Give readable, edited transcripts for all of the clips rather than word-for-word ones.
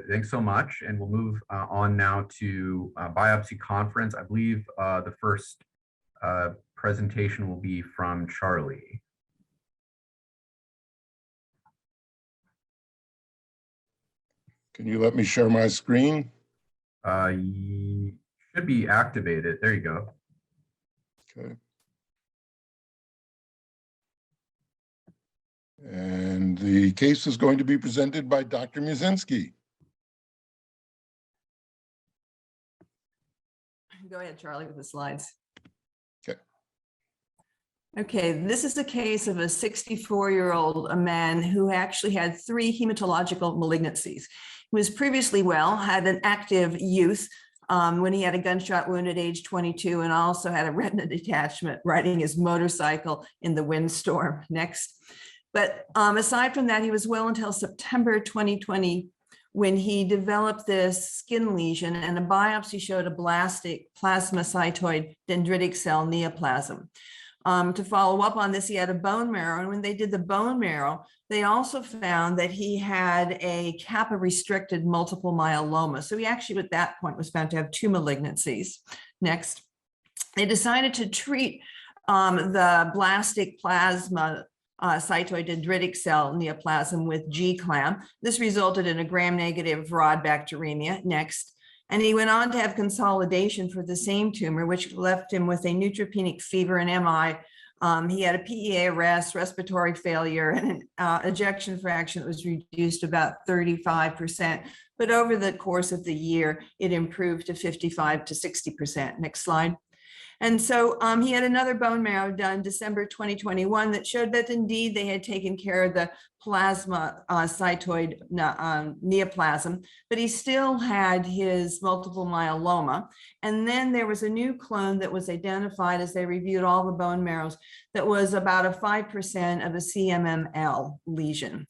Thanks so much, and we'll move on now to biopsy conference. I believe the first presentation will be from Charlie. Can you let me share my screen? You should be activated. There you go. Okay. And the case is going to be presented by Dr. Musinski. Go ahead, Charlie, with the slides. Okay. Okay, this is the case of a 64-year-old man who actually had 3 hematological malignancies. He was previously well, had an active youth when he had a gunshot wound at age 22, and also had a retina detachment riding his motorcycle in the windstorm. Next. But aside from that, he was well until September 2020, when he developed this skin lesion, and a biopsy showed a blastic plasmacytoid dendritic cell neoplasm. To follow up on this, he had a bone marrow, and when they did the bone marrow, they also found that he had a kappa-restricted multiple myeloma. So he actually, at that point, was found to have 2 malignancies. Next, they decided to treat the blastic plasma cytoid dendritic cell neoplasm with G-clam. This resulted in a gram-negative rod bacteremia. Next. And he went on to have consolidation for the same tumor, which left him with a neutropenic fever and MI. He had a PEA arrest, respiratory failure, and an ejection fraction that was reduced about 35%. But over the course of the year, it improved to 55 to 60%. Next slide. And so he had another bone marrow done December 2021 that showed that indeed they had taken care of the plasma cytoid neoplasm, but he still had his multiple myeloma. And then there was a new clone that was identified as they reviewed all the bone marrows that was about a 5% of a CMML lesion.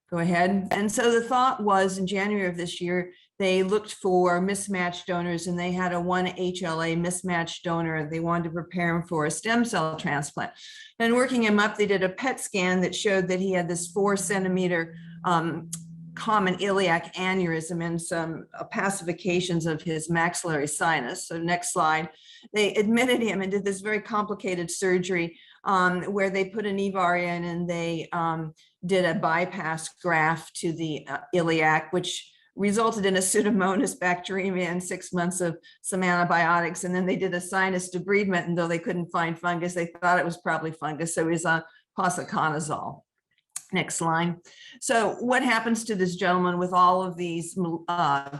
Go ahead. And so the thought was, in January of this year, they looked for mismatched donors, and they had a 1 HLA mismatched donor. They wanted to prepare him for a stem cell transplant. And working him up, they did a PET scan that showed that he had this 4-centimeter common iliac aneurysm and some opacifications of his maxillary sinus. So next slide. They admitted him and did this very complicated surgery where they put an EVAR in, and they did a bypass graft to the iliac, which resulted in a Pseudomonas bacteremia and 6 months of some antibiotics. And then they did a sinus debridement, and though they couldn't find fungus, they thought it was probably fungus. So he was on posaconazole. Next line. So what happens to this gentleman with all of these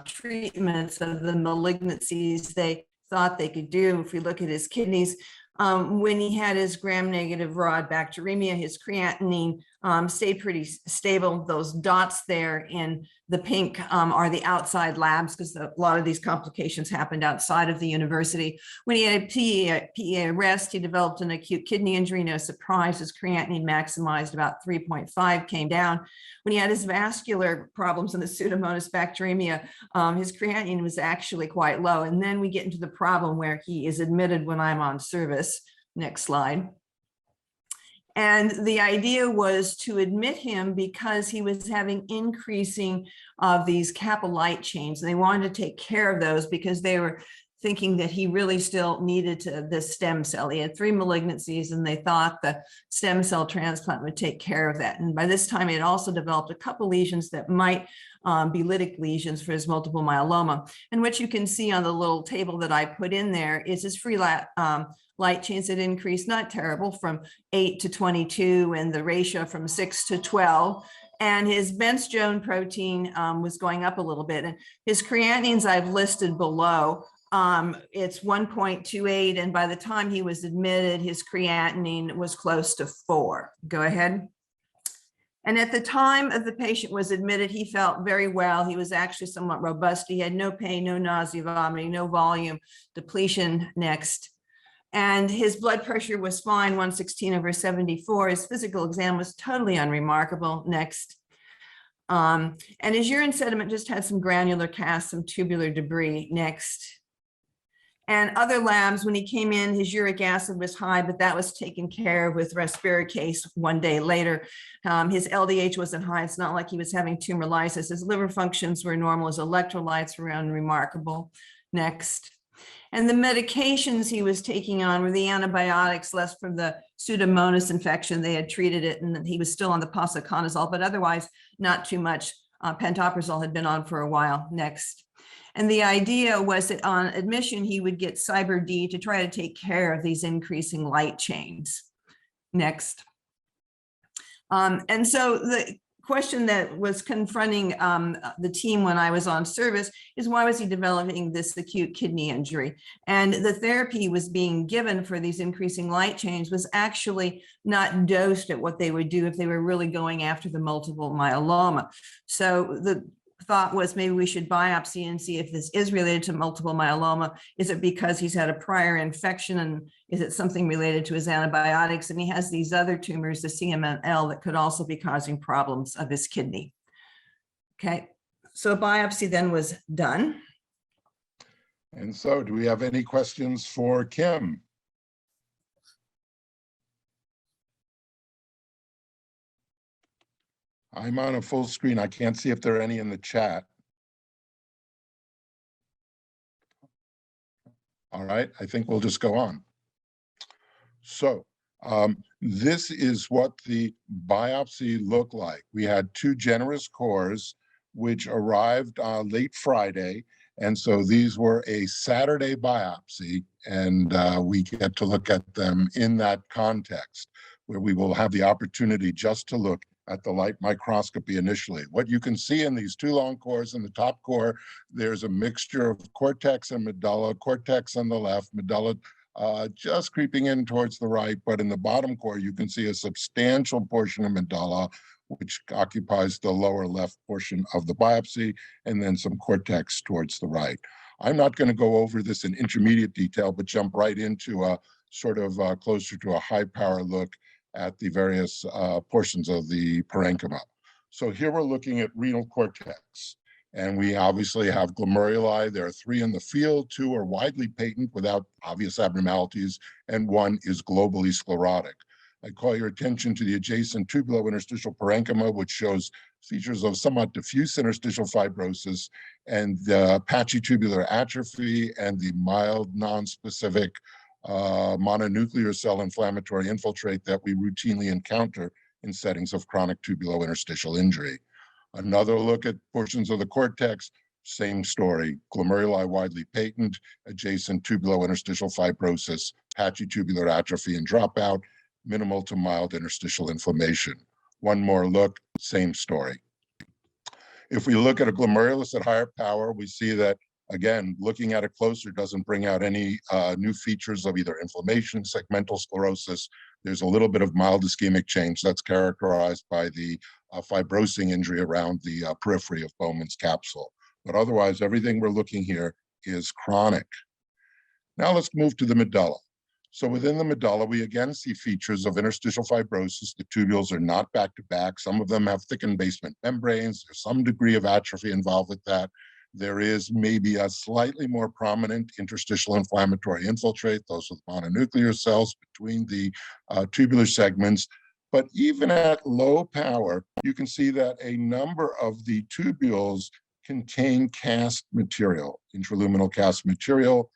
treatments of the malignancies they thought they could do? If we look at his kidneys, when he had his gram-negative rod bacteremia, his creatinine stayed pretty stable. Those dots there in the pink are the outside labs, because a lot of these complications happened outside of the university. When he had a PEA arrest, he developed an acute kidney injury. No surprise, his creatinine maximized about 3.5, came down. When he had his vascular problems in the Pseudomonas bacteremia, his creatinine was actually quite low. And then we get into the problem where he is admitted when I'm on service. Next slide. And the idea was to admit him because he was having increasing of these kappa light chains. They wanted to take care of those because they were thinking that he really still needed this stem cell. He had 3 malignancies, and they thought the stem cell transplant would take care of that. And by this time, he had also developed a couple lesions that might be lytic lesions for his multiple myeloma. And what you can see on the little table that I put in there is his free light chains had increased, not terrible, from 8 to 22, and the ratio from 6 to 12. And his Bence-Jones protein was going up a little bit. And his creatinines I've listed below. It's 1.28, and by the time he was admitted, his creatinine was close to 4. Go ahead. And at the time of the patient was admitted, he felt very well. He was actually somewhat robust. He had no pain, no nausea, vomiting, no volume depletion. Next. And his blood pressure was fine, 116/74. His physical exam was totally unremarkable. Next. And his urine sediment just had some granular cast, some tubular debris. Next. And other labs, when he came in, his uric acid was high, but that was taken care of with respiricase 1 day later. His LDH wasn't high. It's not like he was having tumor lysis. His liver functions were normal. His electrolytes were unremarkable. Next. And the medications he was taking on were the antibiotics, less from the Pseudomonas infection. They had treated it, and he was still on the posaconazole, but otherwise not too much. Pantoprazole had been on for a while. Next. And the idea was that on admission, he would get Cyber D to try to take care of these increasing light chains. Next. And so the question that was confronting the team when I was on service is, why was he developing this acute kidney injury? And the therapy was being given for these increasing light chains was actually not dosed at what they would do if they were really going after the multiple myeloma. So the thought was, maybe we should biopsy and see if this is related to multiple myeloma. Is it because he's had a prior infection, and is it something related to his antibiotics? And he has these other tumors, the CMML, that could also be causing problems of his kidney. Okay, so a biopsy then was done. And so do we have any questions for Kim? I'm on a full screen. I can't see if there are any in the chat. All right, I think we'll just go on. So this is what the biopsy looked like. We had 2 generous cores, which arrived late Friday. And so these were a Saturday biopsy, and we get to look at them in that context, where we will have the opportunity just to look at the light microscopy initially. What you can see in these 2 long cores, in the top core, there's a mixture of cortex and medulla, cortex on the left, medulla just creeping in towards the right, but in the bottom core, you can see a substantial portion of medulla, which occupies the lower left portion of the biopsy, and then some cortex towards the right. I'm not going to go over this in intermediate detail, but jump right into a sort of closer to a high power look at the various portions of the parenchyma. So here we're looking at renal cortex, and we obviously have glomeruli. There are 3 in the field, 2 are widely patent without obvious abnormalities, and 1 is globally sclerotic. I call your attention to the adjacent tubulo-interstitial parenchyma, which shows features of somewhat diffuse interstitial fibrosis, and the patchy tubular atrophy, and the mild non-specific mononuclear cell inflammatory infiltrate that we routinely encounter in settings of chronic tubulo-interstitial injury. Another look at portions of the cortex, same story. Glomeruli widely patent, adjacent tubulo-interstitial fibrosis, patchy tubular atrophy and dropout, minimal to mild interstitial inflammation. One more look, same story. If we look at a glomerulus at higher power, we see that, again, looking at it closer doesn't bring out any new features of either inflammation, segmental sclerosis. There's a little bit of mild ischemic change that's characterized by the fibrosing injury around the periphery of Bowman's capsule. But otherwise, everything we're looking here is chronic. Now let's move to the medulla. So within the medulla, we again see features of interstitial fibrosis. The tubules are not back-to-back. Some of them have thickened basement membranes. There's some degree of atrophy involved with that. There is maybe a slightly more prominent interstitial inflammatory infiltrate, those with mononuclear cells between the tubular segments. But even at low power, you can see that a number of the tubules contain cast material, intraluminal cast material.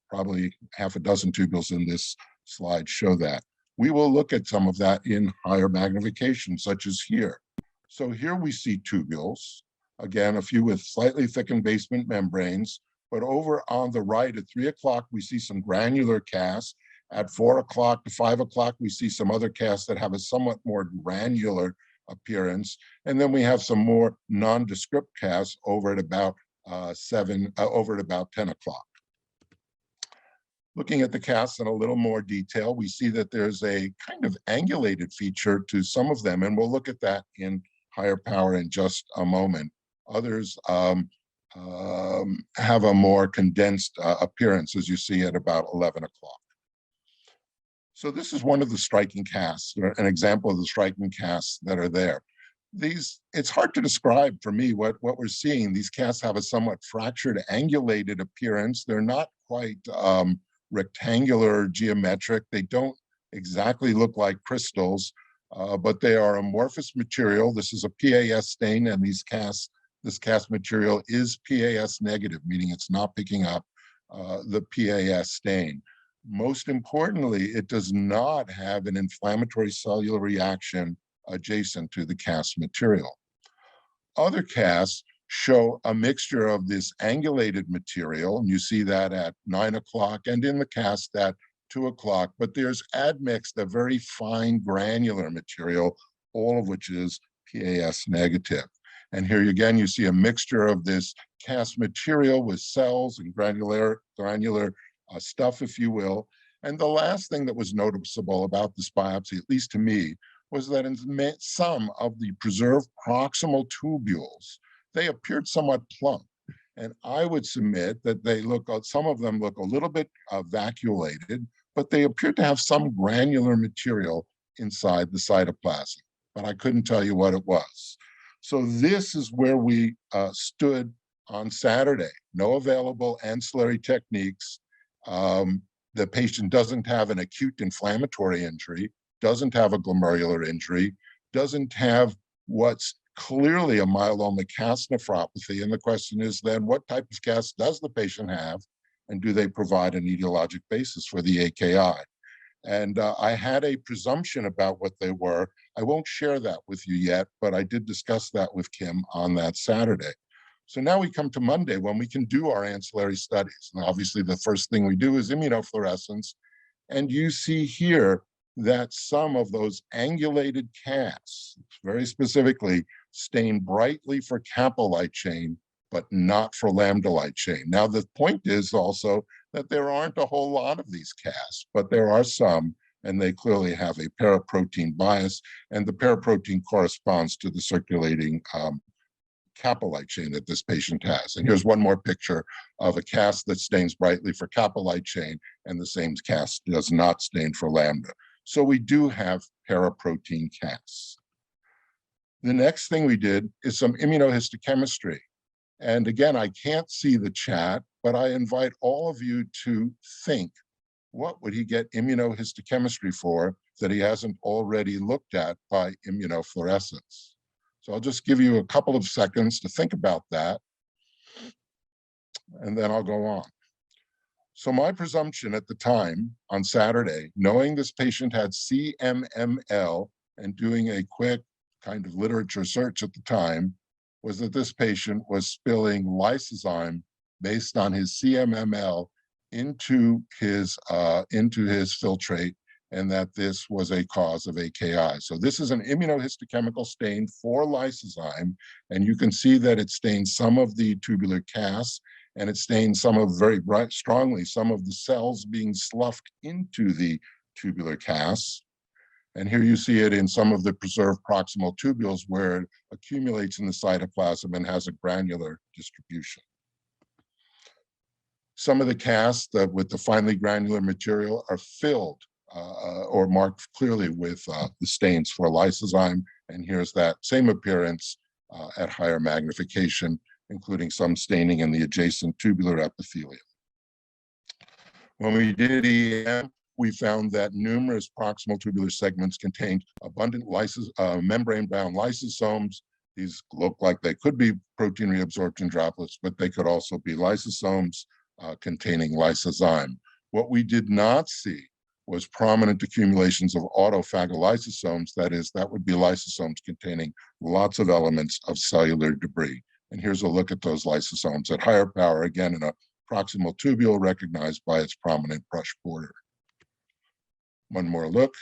Probably half a dozen tubules in this slide show that. We will look at some of that in higher magnification, such as here. So here we see tubules. Again, a few with slightly thickened basement membranes, but over on the right at 3 o'clock, we see some granular casts. At 4 o'clock to 5 o'clock, we see some other casts that have a somewhat more granular appearance. And then we have some more nondescript casts over at about 10 o'clock. Looking at the casts in a little more detail, we see that there's a kind of angulated feature to some of them, and we'll look at that in higher power in just a moment. Others have a more condensed appearance, as you see at about 11 o'clock. So this is one of the striking casts, or an example of the striking casts that are there. it's hard to describe for me what we're seeing. These casts have a somewhat fractured, angulated appearance. They're not quite rectangular, geometric. They don't exactly look like crystals, but they are amorphous material. This is a PAS stain, and this cast material is PAS negative, meaning it's not picking up the PAS stain. Most importantly, it does not have an inflammatory cellular reaction adjacent to the cast material. Other casts show a mixture of this angulated material, and you see that at 9 o'clock and in the cast at 2 o'clock, but there's admixed a very fine granular material, all of which is PAS negative. And here again, you see a mixture of this cast material with cells and granular stuff, if you will. And the last thing that was noticeable about this biopsy, at least to me, was that in some of the preserved proximal tubules, they appeared somewhat plump. And I would submit that some of them look a little bit vacuolated, but they appear to have some granular material inside the cytoplasm, but I couldn't tell you what it was. So this is where we stood on Saturday. No available ancillary techniques. The patient doesn't have an acute inflammatory injury, doesn't have a glomerular injury, doesn't have what's clearly a myeloma cast nephropathy. And the question is then, what type of cast does the patient have? And do they provide an etiologic basis for the AKI? And I had a presumption about what they were. I won't share that with you yet, but I did discuss that with Kim on that Saturday. So now we come to Monday when we can do our ancillary studies. And obviously the first thing we do is immunofluorescence. And you see here that some of those angulated casts, very specifically, stain brightly for kappa light chain, but not for lambda light chain. Now, the point is also that there aren't a whole lot of these casts, but there are some, and they clearly have a paraprotein bias, and the paraprotein corresponds to the circulating kappa light chain that this patient has. And here's one more picture of a cast that stains brightly for kappa light chain, and the same cast does not stain for lambda. So we do have paraprotein casts. The next thing we did is some immunohistochemistry. And again, I can't see the chat, but I invite all of you to think, what would he get immunohistochemistry for that he hasn't already looked at by immunofluorescence? So I'll just give you a couple of seconds to think about that, and then I'll go on. So my presumption at the time on Saturday, knowing this patient had CMML and doing a quick kind of literature search at the time, was that this patient was spilling lysozyme based on his CMML into his filtrate, and that this was a cause of AKI. So this is an immunohistochemical stain for lysozyme, and you can see that it stains some of the tubular casts, and it stains some of very bright, strongly, some of the cells being sloughed into the tubular casts. And here you see it in some of the preserved proximal tubules where it accumulates in the cytoplasm and has a granular distribution. Some of the casts with the finely granular material are filled or marked clearly with the stains for lysozyme. And here's that same appearance at higher magnification, including some staining in the adjacent tubular epithelium. When we did EM, we found that numerous proximal tubular segments contained abundant membrane-bound lysosomes. These look like they could be protein reabsorption droplets, but they could also be lysosomes containing lysozyme. What we did not see was prominent accumulations of autophagolysosomes. That would be lysosomes containing lots of elements of cellular debris. And here's a look at those lysosomes at higher power, again in a proximal tubule recognized by its prominent brush border. One more look.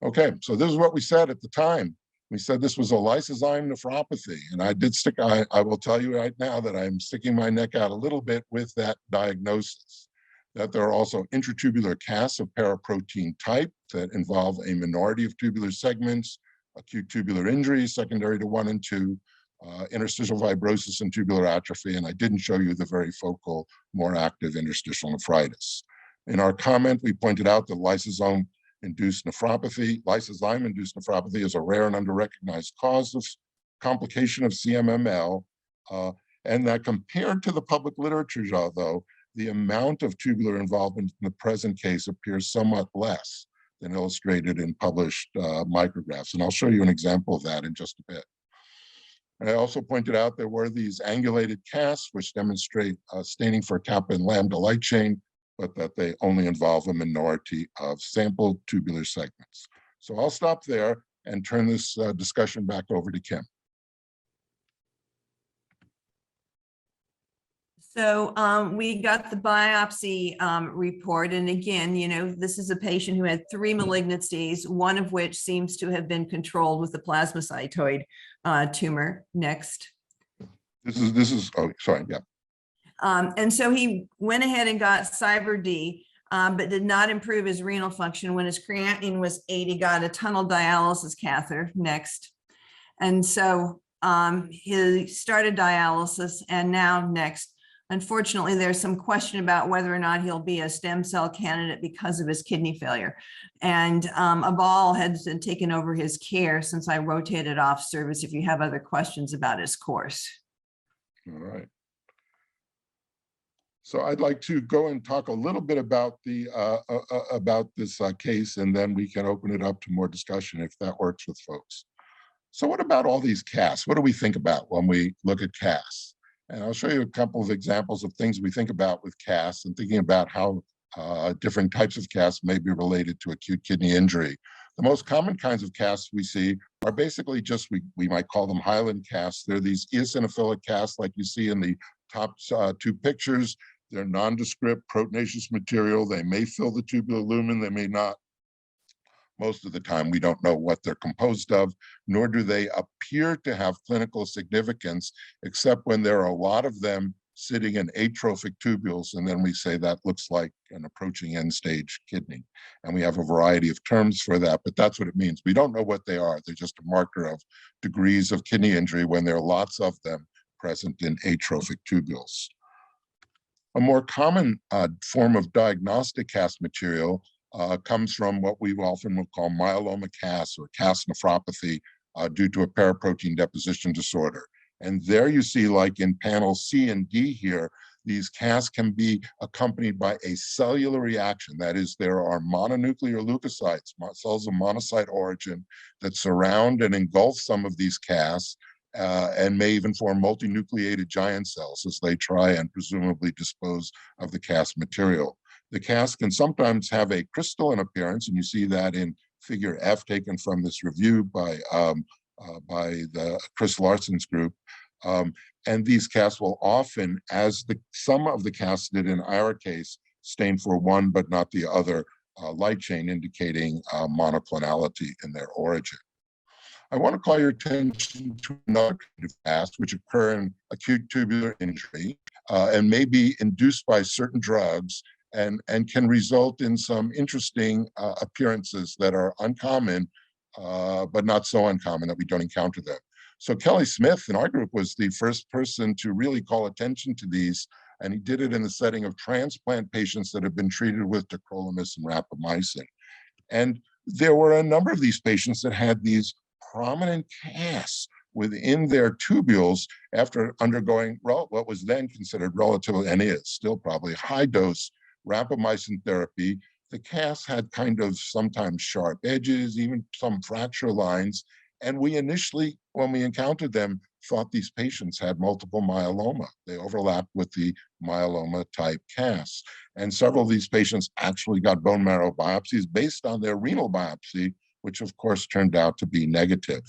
Okay, so this is what we said at the time. We said this was a lysozyme nephropathy, and I will tell you right now that I'm sticking my neck out a little bit with that diagnosis, that there are also intratubular casts of paraprotein type that involve a minority of tubular segments, acute tubular injury secondary to 1 and 2, interstitial fibrosis and tubular atrophy, and I didn't show you the very focal, more active interstitial nephritis. In our comment, we pointed out that lysosome induced nephropathy. Lysozyme-induced nephropathy is a rare and under-recognized cause of complication of CMML, and that compared to the public literature, though, the amount of tubular involvement in the present case appears somewhat less than illustrated in published micrographs. And I'll show you an example of that in just a bit. And I also pointed out there were these angulated casts which demonstrate staining for kappa and lambda light chain, but that they only involve a minority of sampled tubular segments. So I'll stop there and turn this discussion back over to Kim. So we got the biopsy report. And again, this is a patient who had 3 malignancies, one of which seems to have been controlled with the plasmacytoid tumor. Next. This is, oh, sorry, yeah. And so he went ahead and got CyberD, but did not improve his renal function. When his creatinine was 8, he got a tunnel dialysis catheter. Next. And so he started dialysis, and now next. Unfortunately, there's some question about whether or not he'll be a stem cell candidate because of his kidney failure. And a ball has been taken over his care since I rotated off service if you have other questions about his course. All right. So I'd like to go and talk a little bit about the about this case, and then we can open it up to more discussion if that works with folks. So what about all these casts? What do we think about when we look at casts? And I'll show you a couple of examples of things we think about with casts and thinking about how different types of casts may be related to acute kidney injury. The most common kinds of casts we see are basically just, we might call them Highland casts. They're these eosinophilic casts like you see in the top 2 pictures. They're nondescript proteinaceous material. They may fill the tubular lumen, they may not. Most of the time, we don't know what they're composed of, nor do they appear to have clinical significance, except when there are a lot of them sitting in atrophic tubules, and then we say that looks like an approaching end-stage kidney. And we have a variety of terms for that, but that's what it means. We don't know what they are. They're just a marker of degrees of kidney injury when there are lots of them present in atrophic tubules. A more common form of diagnostic cast material comes from what we often will call myeloma casts or cast nephropathy due to a paraprotein deposition disorder. And there you see, like in panel C and D here, these casts can be accompanied by a cellular reaction. That is, there are mononuclear leukocytes, cells of monocyte origin, that surround and engulf some of these casts and may even form multinucleated giant cells as they try and presumably dispose of the cast material. The cast can sometimes have a crystalline appearance, and you see that in figure F taken from this review by the Chris Larson's group. And these casts will often, as some of the casts did in our case, stain for one but not the other light chain, indicating monoclonality in their origin. I want to call your attention to another kind of cast which occur in acute tubular injury and may be induced by certain drugs and can result in some interesting appearances that are uncommon, but not so uncommon that we don't encounter them. So Kelly Smith in our group was the first person to really call attention to these, and he did it in the setting of transplant patients that have been treated with tacrolimus and rapamycin. And there were a number of these patients that had these prominent casts within their tubules after undergoing what was then considered relatively, and is still probably, high-dose rapamycin therapy. The casts had kind of sometimes sharp edges, even some fracture lines. And we initially, when we encountered them, thought these patients had multiple myeloma. They overlapped with the myeloma type casts. And several of these patients actually got bone marrow biopsies based on their renal biopsy, which of course turned out to be negative.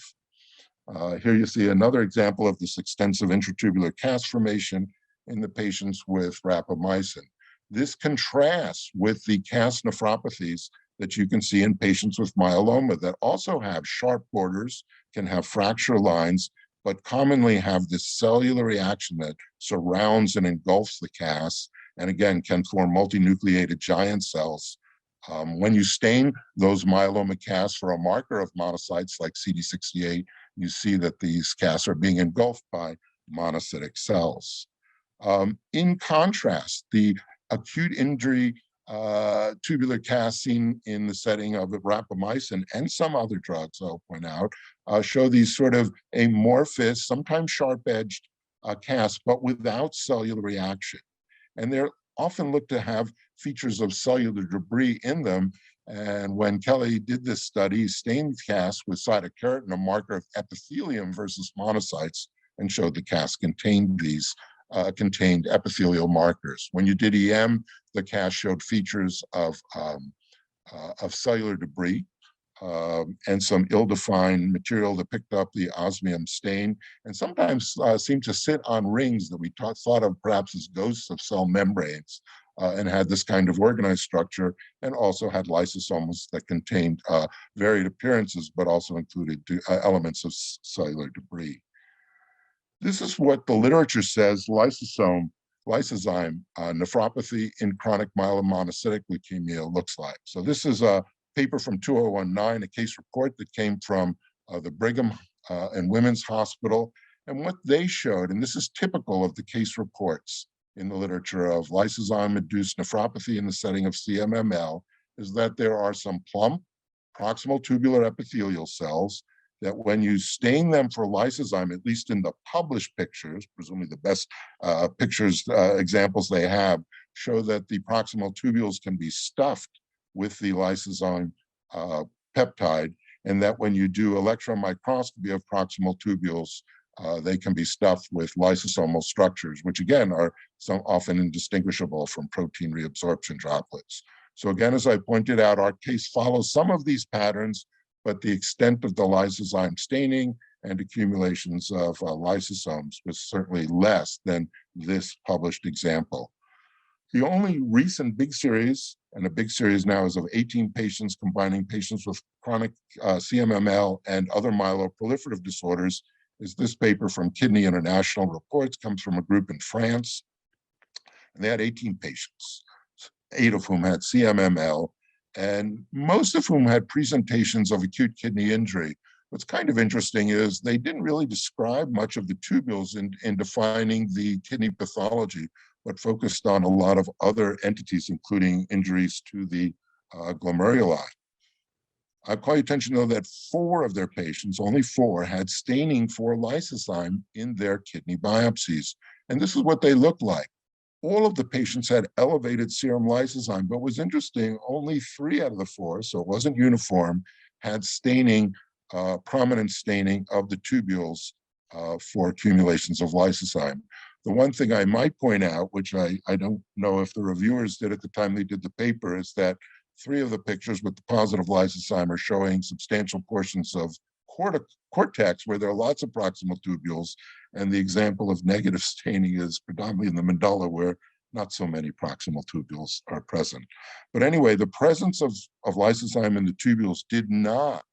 Here you see another example of this extensive intratubular cast formation in the patients with rapamycin. This contrasts with the cast nephropathies that you can see in patients with myeloma that also have sharp borders, can have fracture lines, but commonly have this cellular reaction that surrounds and engulfs the cast, and again, can form multinucleated giant cells. When you stain those myeloma casts for a marker of monocytes like CD68, you see that these casts are being engulfed by monocytic cells. In contrast, the acute injury tubular cast seen in the setting of rapamycin and some other drugs, I'll point out, show these sort of amorphous, sometimes sharp-edged casts, but without cellular reaction. And they're often looked to have features of cellular debris in them. And when Kelly did this study, he stained casts with cytokeratin, a marker of epithelium versus monocytes, and showed the casts contained these contained epithelial markers. When you did EM, the cast showed features of cellular debris and some ill-defined material that picked up the osmium stain, and sometimes seemed to sit on rings that we thought of perhaps as ghosts of cell membranes, and had this kind of organized structure, and also had lysosomes that contained varied appearances, but also included elements of cellular debris. This is what the literature says lysozyme nephropathy in chronic myelomonocytic leukemia looks like. So this is a paper from 2019, a case report that came from the Brigham and Women's Hospital. And what they showed, and this is typical of the case reports in the literature of lysozyme-induced nephropathy in the setting of CMML, is that there are some plump proximal tubular epithelial cells that when you stain them for lysozyme, at least in the published pictures, presumably the best examples they have, show that the proximal tubules can be stuffed with the lysozyme peptide, and that when you do electron microscopy of proximal tubules, they can be stuffed with lysosomal structures, which again are often indistinguishable from protein reabsorption droplets. So again, as I pointed out, our case follows some of these patterns, but the extent of the lysozyme staining and accumulations of lysosomes was certainly less than this published example. The only recent big series, and a big series now is of 18 patients combining patients with chronic CMML and other myeloproliferative disorders, is this paper from Kidney International Reports, comes from a group in France. And they had 18 patients, 8 of whom had CMML, and most of whom had presentations of acute kidney injury. What's kind of interesting is they didn't really describe much of the tubules in defining the kidney pathology, but focused on a lot of other entities, including injuries to the glomeruli. I call your attention, though, that 4 of their patients, only 4, had staining for lysozyme in their kidney biopsies. And this is what they looked like. All of the patients had elevated serum lysozyme, but was interesting, only 3 out of the 4, so it wasn't uniform, had staining, prominent staining of the tubules for accumulations of lysozyme. The one thing I might point out, which I don't know if the reviewers did at the time they did the paper, is that 3 of the pictures with the positive lysozyme are showing substantial portions of cortex where there are lots of proximal tubules, and the example of negative staining is predominantly in the medulla where not so many proximal tubules are present. But anyway, the presence of lysozyme in the tubules did not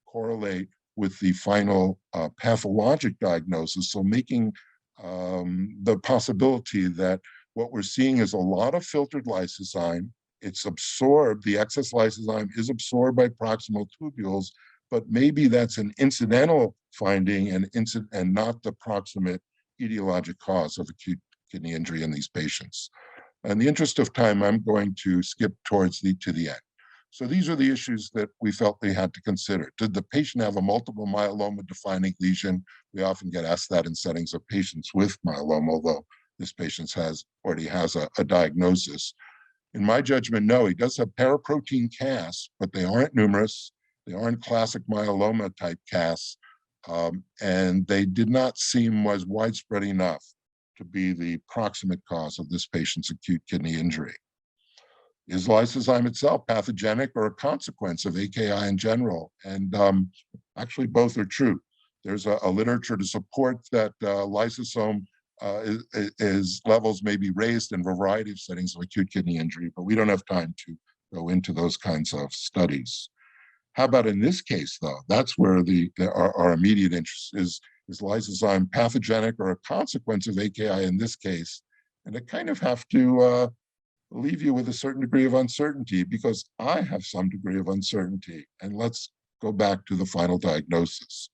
correlate with the final pathologic diagnosis, so making the possibility that what we're seeing is a lot of filtered lysozyme. It's absorbed, the excess lysozyme is absorbed by proximal tubules, but maybe that's an incidental finding and not the proximate etiologic cause of acute kidney injury in these patients. In the interest of time, I'm going to skip to the end. So these are the issues that we felt we had to consider. Did the patient have a multiple myeloma defining lesion? We often get asked that in settings of patients with myeloma, although this patient already has a diagnosis. In my judgment, no, he does have paraprotein casts, but they aren't numerous. They aren't classic myeloma type casts, and they did not seem as widespread enough to be the proximate cause of this patient's acute kidney injury. Is lysozyme itself pathogenic or a consequence of AKI in general? And actually, both are true. There's a literature to support that lysosome levels may be raised in a variety of settings of acute kidney injury, but we don't have time to go into those kinds of studies. How about in this case, though? That's where our immediate interest is lysozyme pathogenic or a consequence of AKI in this case? And I kind of have to leave you with a certain degree of uncertainty, because I have some degree of uncertainty. And let's go back to the final diagnosis.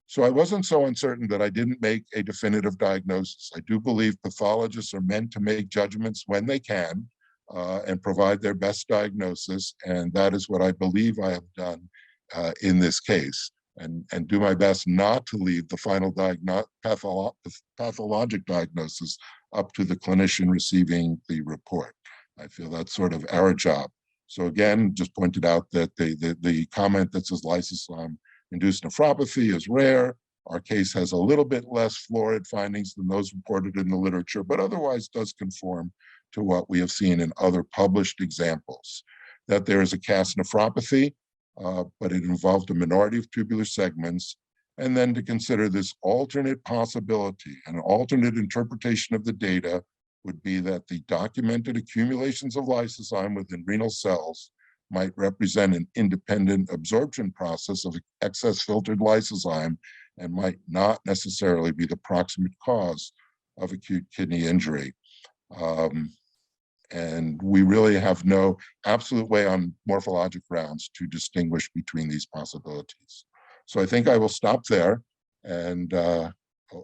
So I wasn't so uncertain that I didn't make a definitive diagnosis. I do believe pathologists are meant to make judgments when they can, and provide their best diagnosis. And that is what I believe I have done in this case, and do my best not to leave the final pathologic diagnosis up to the clinician receiving the report. I feel that's sort of our job. So again, just pointed out that the comment that says lysozyme-induced nephropathy is rare. Our case has a little bit less florid findings than those reported in the literature, but otherwise does conform to what we have seen in other published examples. That there is a CAS nephropathy, but it involved a minority of tubular segments, and then to consider this alternate possibility. An alternate interpretation of the data would be that the documented accumulations of lysozyme within renal cells might represent an independent absorption process of excess filtered lysozyme and might not necessarily be the proximate cause of acute kidney injury. And we really have no absolute way on morphologic grounds to distinguish between these possibilities. So I think I will stop there and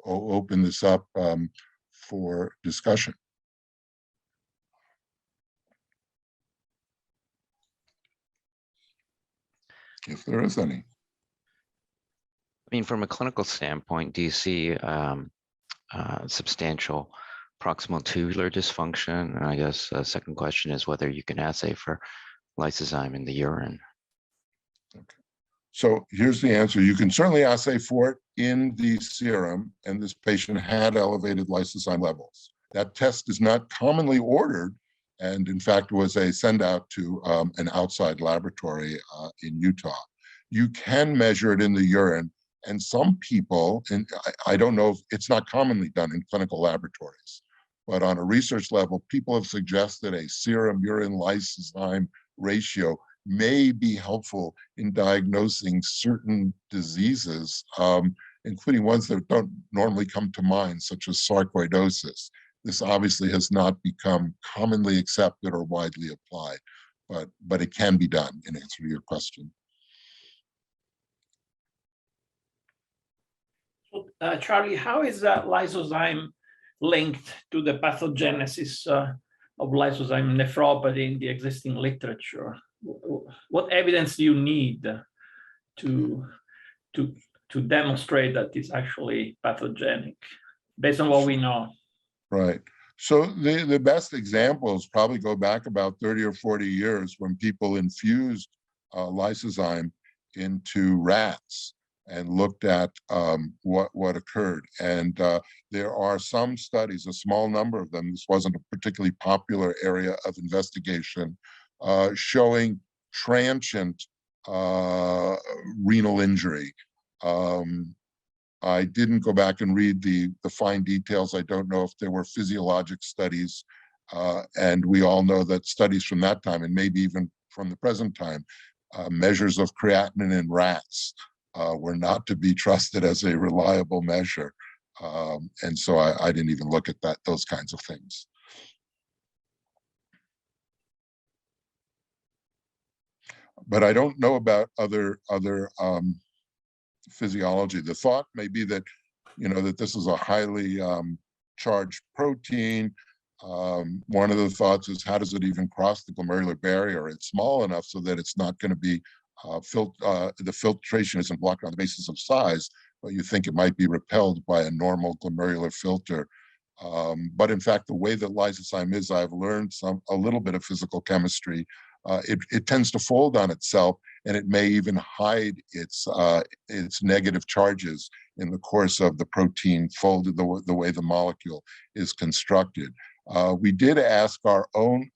open this up for discussion. If there is any. I mean, from a clinical standpoint, do you see substantial proximal tubular dysfunction? And I guess the second question is whether you can assay for lysozyme in the urine. Okay. So here's the answer. You can certainly assay for it in the serum, and this patient had elevated lysozyme levels. That test is not commonly ordered, and in fact was a send out to an outside laboratory in Utah. You can measure it in the urine, and some people, and I don't know if it's not commonly done in clinical laboratories, but on a research level, people have suggested a serum urine lysozyme ratio may be helpful in diagnosing certain diseases, including ones that don't normally come to mind, such as sarcoidosis. This obviously has not become commonly accepted or widely applied, but it can be done in answer to your question. So, Charlie, how is that lysozyme linked to the pathogenesis of lysozyme nephropathy in the existing literature? What evidence do you need to demonstrate that it's actually pathogenic, based on what we know? Right. So the best examples probably go back about 30 or 40 years when people infused lysozyme into rats and looked at what occurred. And there are some studies, a small number of them, this wasn't a particularly popular area of investigation, showing transient renal injury. I didn't go back and read the fine details. I don't know if there were physiologic studies, and we all know that studies from that time, and maybe even from the present time, measures of creatinine in rats were not to be trusted as a reliable measure. And so I didn't even look at those kinds of things. But I don't know about other physiology. The thought may be that, that this is a highly charged protein. One of the thoughts is, how does it even cross the glomerular barrier? It's small enough so that it's not going to be the filtration isn't blocked on the basis of size, but you think it might be repelled by a normal glomerular filter. But in fact, the way that lysozyme is, I've learned a little bit of physical chemistry. It tends to fold on itself, and it may even hide its negative charges in the course of the protein folded, the way the molecule is constructed. We did ask our own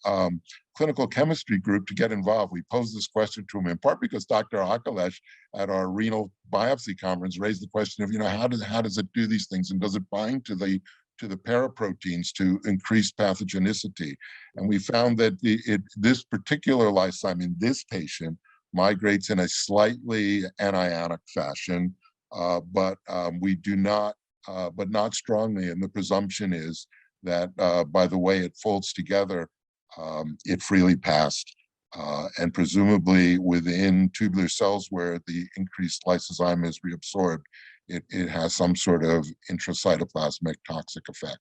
clinical chemistry group to get involved. We posed this question to them in part because Dr. Akalesh at our renal biopsy conference raised the question of, how does it do these things, and does it bind to the paraproteins to increase pathogenicity? And we found that this particular lysozyme in this patient migrates in a slightly anionic fashion, but we do not, but not strongly. And the presumption is that by the way it folds together, it freely passed. And presumably within tubular cells where the increased lysozyme is reabsorbed, it has some sort of intracytoplasmic toxic effect.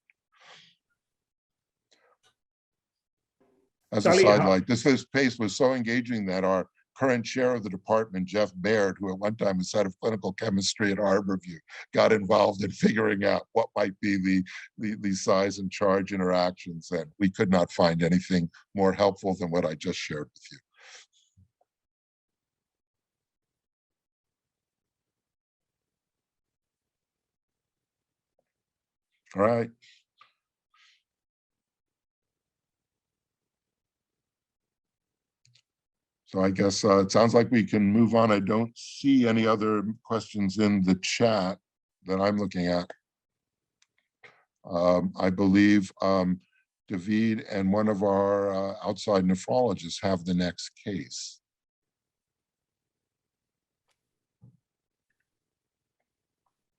As a Charlie, sidelight, this case was so engaging that our current chair of the department, Jeff Baird, who at one time was head of clinical chemistry at Harborview, got involved in figuring out what might be the size and charge interactions. And we could not find anything more helpful than what I just shared with you. All right. So I guess it sounds like we can move on. I don't see any other questions in the chat that I'm looking at. I believe David and one of our outside nephrologists have the next case.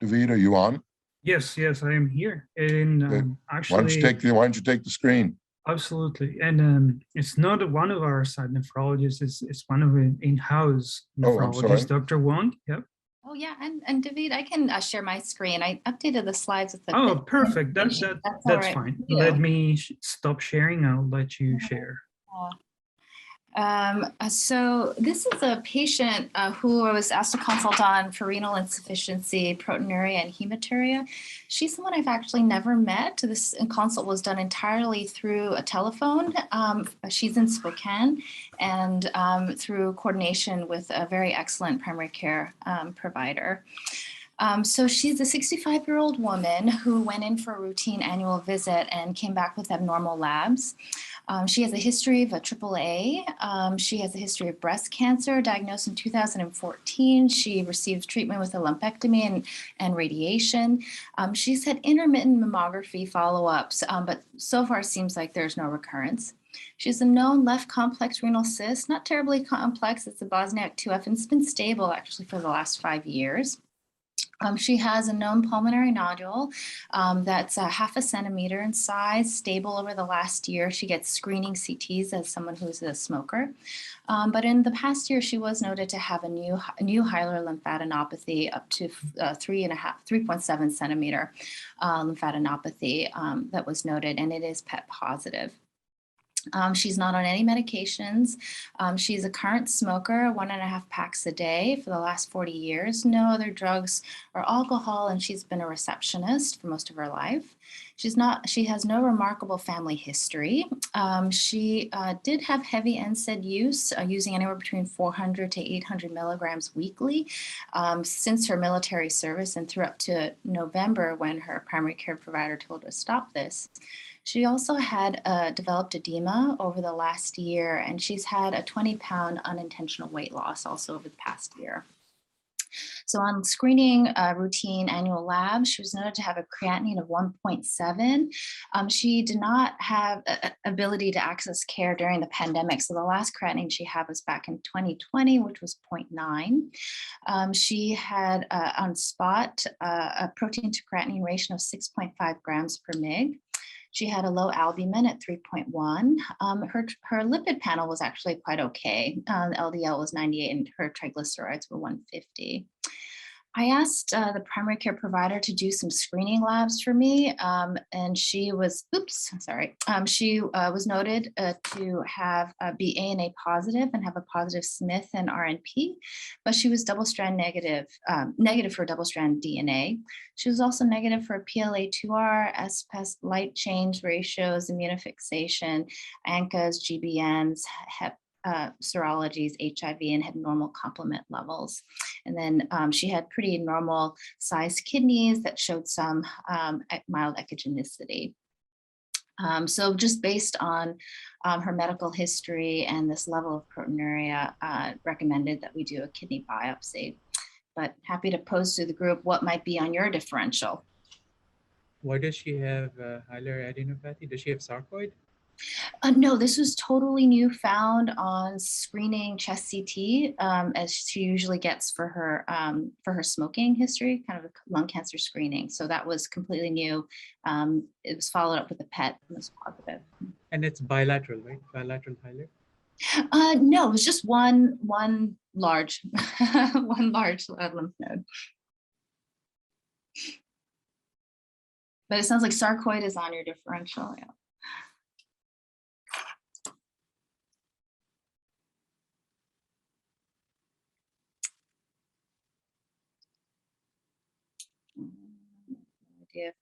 David, are you on? Yes, I am here. And Good. actually, Why don't you take the screen? absolutely. And it's not one of our side nephrologists, it's one of an in-house Oh, I'm sorry. nephrologist, Dr. Wong. Yep. Oh yeah, and David, I can share my screen. I updated the slides with the. Oh, perfect. That's all that's right. fine. Yeah. Let me stop sharing. I'll let you share. So this is a patient who I was asked to consult on for renal insufficiency, proteinuria, and hematuria. She's someone I've actually never met. This consult was done entirely through a telephone. She's in Spokane, and through coordination with a very excellent primary care provider. So she's a 65-year-old woman who went in for a routine annual visit and came back with abnormal labs. She has a history of a AAA. She has a history of breast cancer, diagnosed in 2014. She received treatment with a lumpectomy and radiation. She's had intermittent mammography follow-ups, but so far seems like there's no recurrence. She has a known left complex renal cyst, not terribly complex. It's a Bosniak 2F, and it's been stable actually for the last 5 years. She has a known pulmonary nodule that's 0.5 centimeter in size, stable over the last year. She gets screening CTs as someone who's a smoker. But in the past year, she was noted to have a new hilar lymphadenopathy up to 3.7 centimeter lymphadenopathy that was noted, and it is PET positive. She's not on any medications. She's a current smoker, 1.5 packs a day for the last 40 years, no other drugs or alcohol, and she's been a receptionist for most of her life. She has no remarkable family history. She did have heavy NSAID use, using anywhere between 400 to 800 milligrams weekly since her military service and through up to November when her primary care provider told her to stop this. She also had developed edema over the last year, and she's had a 20-pound unintentional weight loss also over the past year. So on screening routine annual labs, she was noted to have a creatinine of 1.7. She did not have ability to access care during the pandemic. So the last creatinine she had was back in 2020, which was 0.9. She had on spot a protein to creatinine ratio of 6.5 grams per mg. She had a low albumin at 3.1. Her lipid panel was actually quite okay. LDL was 98 and her triglycerides were 150. I asked the primary care provider to do some screening labs for me, and she was, she was noted to have be ANA positive and have a positive Smith and RNP, but she was double-strand negative for double-strand DNA. She was also negative for PLA2R, SPES light change ratios, immunofixation, ANCAs, GBMs, Hep serologies, HIV, and had normal complement levels. And then she had pretty normal sized kidneys that showed some mild echogenicity. So just based on her medical history and this level of proteinuria, recommended that we do a kidney biopsy. But happy to pose to the group what might be on your differential. Why does she have hilar adenopathy? Does she have sarcoid? No, this was totally new, found on screening chest CT, as she usually gets for her smoking history, kind of a lung cancer screening. So that was completely new. It was followed up with a PET and was positive. And it's bilateral, right? Bilateral hilar? No, it was just one large, one large lymph node. But it sounds like sarcoid is on your differential. Yeah. idea.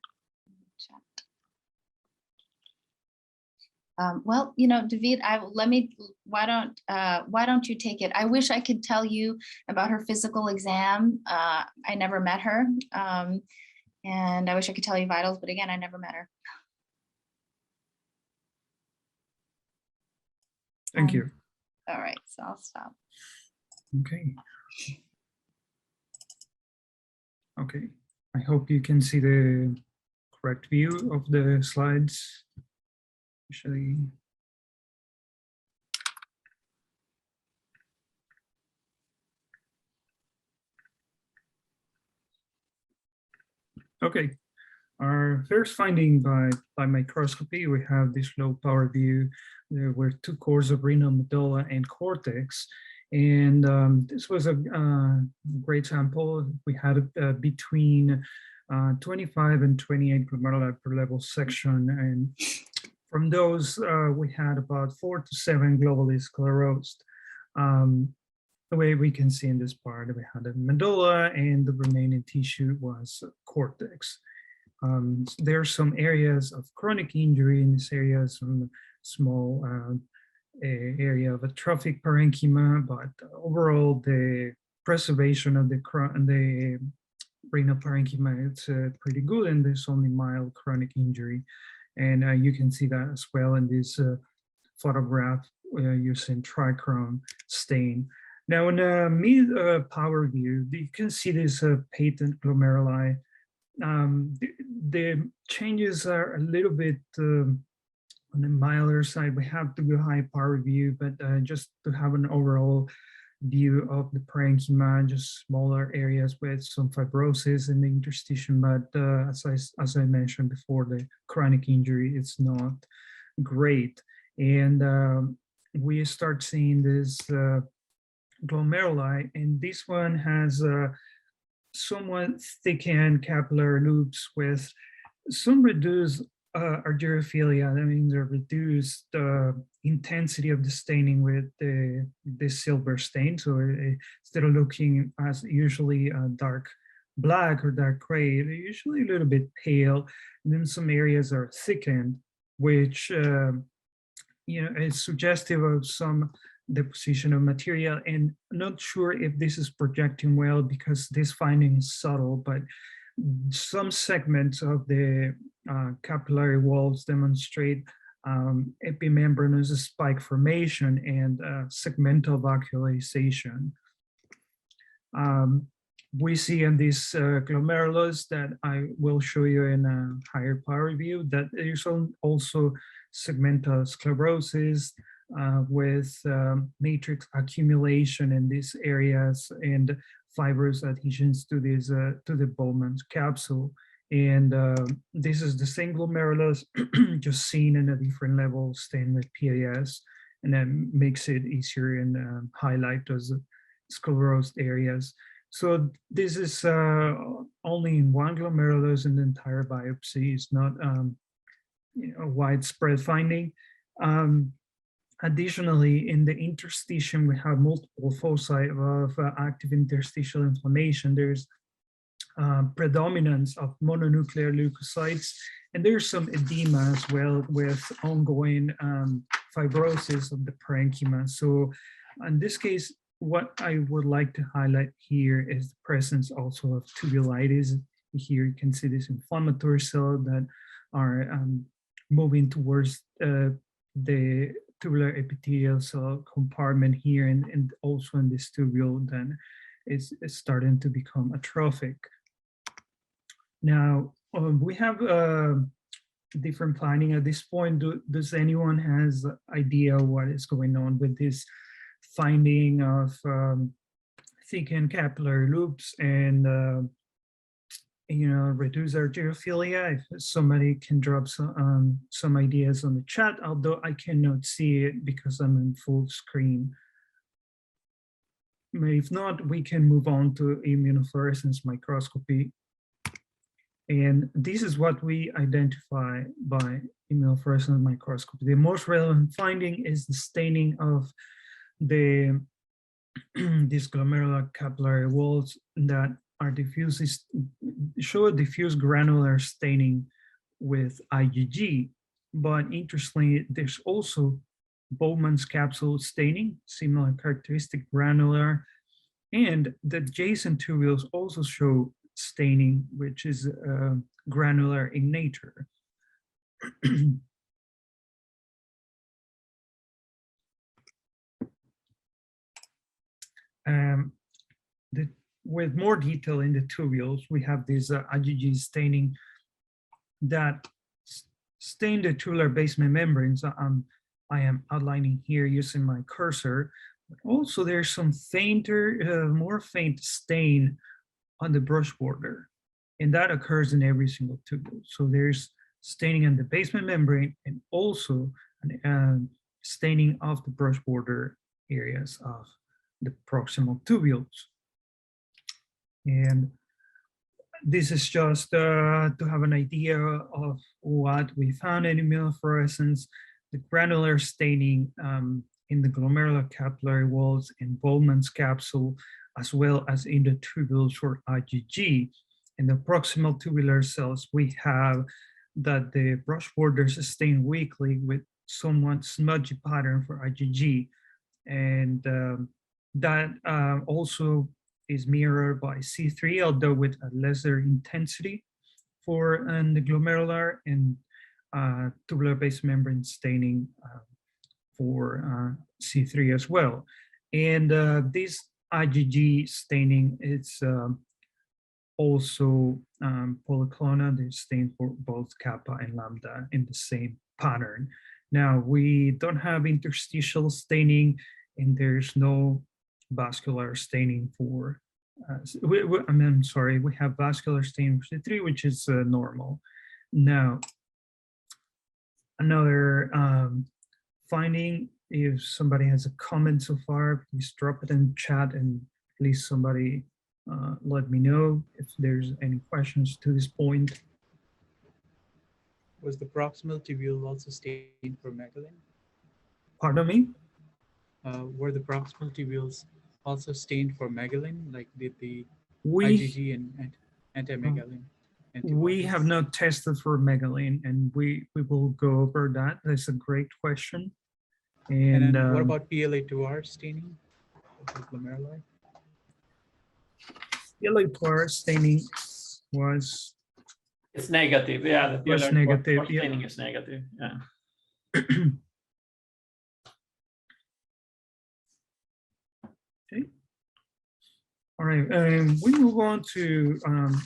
Chat. Well, you know, David, why don't you take it? I wish I could tell you about her physical exam. I never met her. And I wish I could tell you vitals, but again, I never met her. Thank you. All right, so I'll stop. Okay. Okay, I hope you can see the correct view of the slides. Actually, okay. Our first finding by microscopy, we have this low power view. There were 2 cores of renal medulla and cortex. And this was a great sample. We had between 25 and 28 glomeruli per level section. And from those, we had about 4 to 7 globally sclerosed. The way we can see in this part, we had a medulla and the remaining tissue was cortex. There are some areas of chronic injury in this area, some small area of atrophic parenchyma, but overall the preservation of the renal parenchyma is pretty good, and there's only mild chronic injury. And you can see that as well in this photograph using trichrome stain. Now in a mid power view, you can see this patent glomeruli. The changes are a little bit on the milder side. We have to go high power view, but just to have an overall view of the parenchyma, just smaller areas with some fibrosis in the interstitium. But as I mentioned before, the chronic injury, it's not great. And we start seeing this glomeruli, and this one has somewhat thickened capillary loops with some reduced argyrophilia. That means a reduced intensity of the staining with the silver stain. So instead of looking as usually dark black or dark gray, they're usually a little bit pale. And then some areas are thickened, which is suggestive of some deposition of material, and not sure if this is projecting well because this finding is subtle, but some segments of the capillary walls demonstrate epimembranous spike formation and segmental vacuolization. We see in these glomerulus that I will show you in a higher power view that there's also segmental sclerosis with matrix accumulation in these areas and fibrous adhesions to this to the Bowman's capsule. And this is the same glomerulus, just seen in a different level, stained with PAS, and that makes it easier and highlight those sclerosed areas. So this is only in one glomerulus in the entire biopsy. It's not a widespread finding. Additionally, in the interstitium, we have multiple foci of active interstitial inflammation. There's predominance of mononuclear leukocytes, and there's some edema as well with ongoing fibrosis of the parenchyma. So in this case, what I would like to highlight here is the presence also of tubulitis. Here you can see this inflammatory cells that are moving towards the tubular epithelial cell compartment here, and also in this tubule then it's starting to become atrophic. Now we have different finding at this point. Does anyone has idea what is going on with this finding of thickened capillary loops and reduce argyrophilia? If somebody can drop some ideas on the chat, although I cannot see it because I'm in full screen. If not, we can move on to immunofluorescence microscopy. And this is what we identify by immunofluorescence microscopy. The most relevant finding is the staining of the these glomerular capillary walls that are diffuse, show a diffuse granular staining with IgG, but interestingly, there's also Bowman's capsule staining, similar characteristic granular, and the adjacent tubules also show staining, which is granular in nature. With more detail in the tubules, we have this IgG staining that stain the tubular basement membranes. I am outlining here using my cursor. But also, there's some fainter, more faint stain on the brush border, and that occurs in every single tubule. So there's staining on the basement membrane and also staining of the brush border areas of the proximal tubules. And this is just to have an idea of what we found in immunofluorescence, the granular staining in the glomerular capillary walls in Bowman's capsule, as well as in the tubules for IgG. In the proximal tubular cells, we have that the brush borders stain weakly with somewhat smudgy pattern for IgG. And that also is mirrored by C3, although with a lesser intensity for the glomerular, and tubular base membrane staining for C3 as well. And this IgG staining is also polyclonal. They stain for both kappa and lambda in the same pattern. Now, we don't have interstitial staining, and there's no vascular staining for, I'm sorry, we have vascular staining for C3, which is normal. Now, another finding, if somebody has a comment so far, please drop it in chat, and at least somebody let me know if there's any questions to this point. Was the proximal tubule also stained for megalin? Pardon me? Were the proximal tubules also stained for megalin, like did the We IgG and anti-megalin? We have antibodies? not tested for megalin, and we will go over that. That's a great question. And then what about PLA2R staining of the glomeruli? PLA2R staining was It's negative. Yeah, the Was PLR negative, yeah. staining is negative. Yeah. okay. All right, we move on to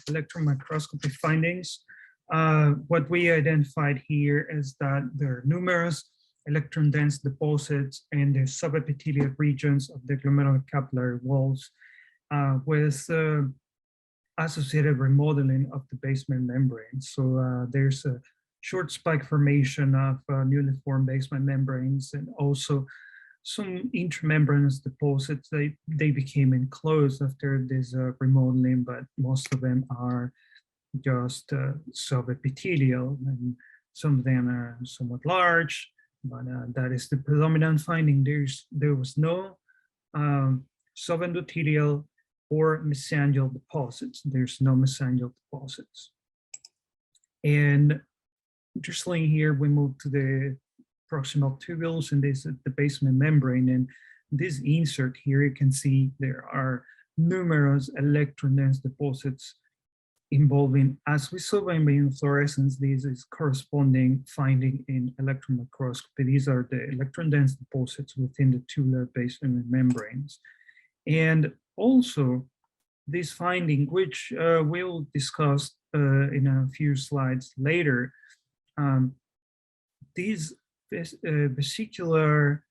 electron microscopy findings. What we identified here is that there are numerous electron-dense deposits in the subepithelial regions of the glomerular capillary walls with associated remodeling of the basement membrane. So there's a short spike formation of newly formed basement membranes, and also some intramembranous deposits. They became enclosed after this remodeling, but most of them are just subepithelial, and some of them are somewhat large, but that is the predominant finding. There was no subendothelial or mesangial deposits. There's no mesangial deposits. And interestingly, here we move to the proximal tubules, and this is the basement membrane. And this insert here, you can see there are numerous electron-dense deposits involving, as we saw in immunofluorescence, this is corresponding finding in electron microscopy. These are the electron-dense deposits within the tubular basement membranes. And also this finding, which we'll discuss in a few slides later, these vesicular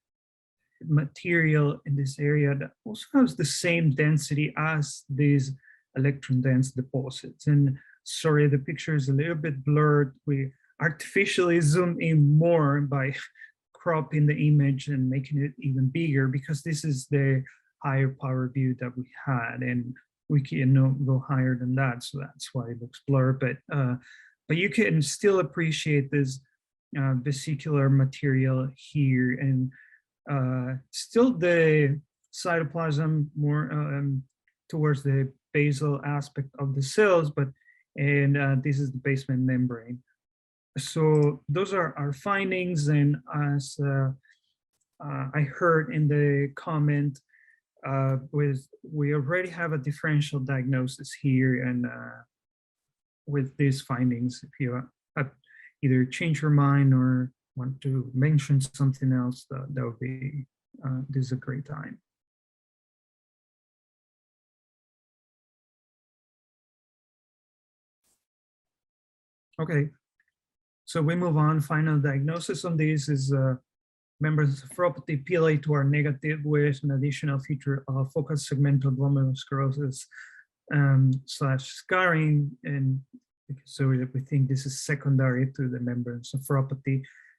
material in this area that also has the same density as these electron-dense deposits. And sorry, the picture is a little bit blurred. We artificially zoom in more by cropping the image and making it even bigger, because this is the higher power view that we had, and we can go higher than that, so that's why it looks blurred. But you can still appreciate this vesicular material here, and still the cytoplasm more towards the basal aspect of the cells, and this is the basement membrane. So those are our findings, and as I heard in the comment, we already have a differential diagnosis here, and with these findings, if you either change your mind or want to mention something else, that would be, this is a great time. Okay, so we move on. Final diagnosis on this is membranous nephropathy, PLA2R negative, with an additional feature of focal segmental glomerulosclerosis / scarring, and so we think this is secondary to the membranous nephropathy,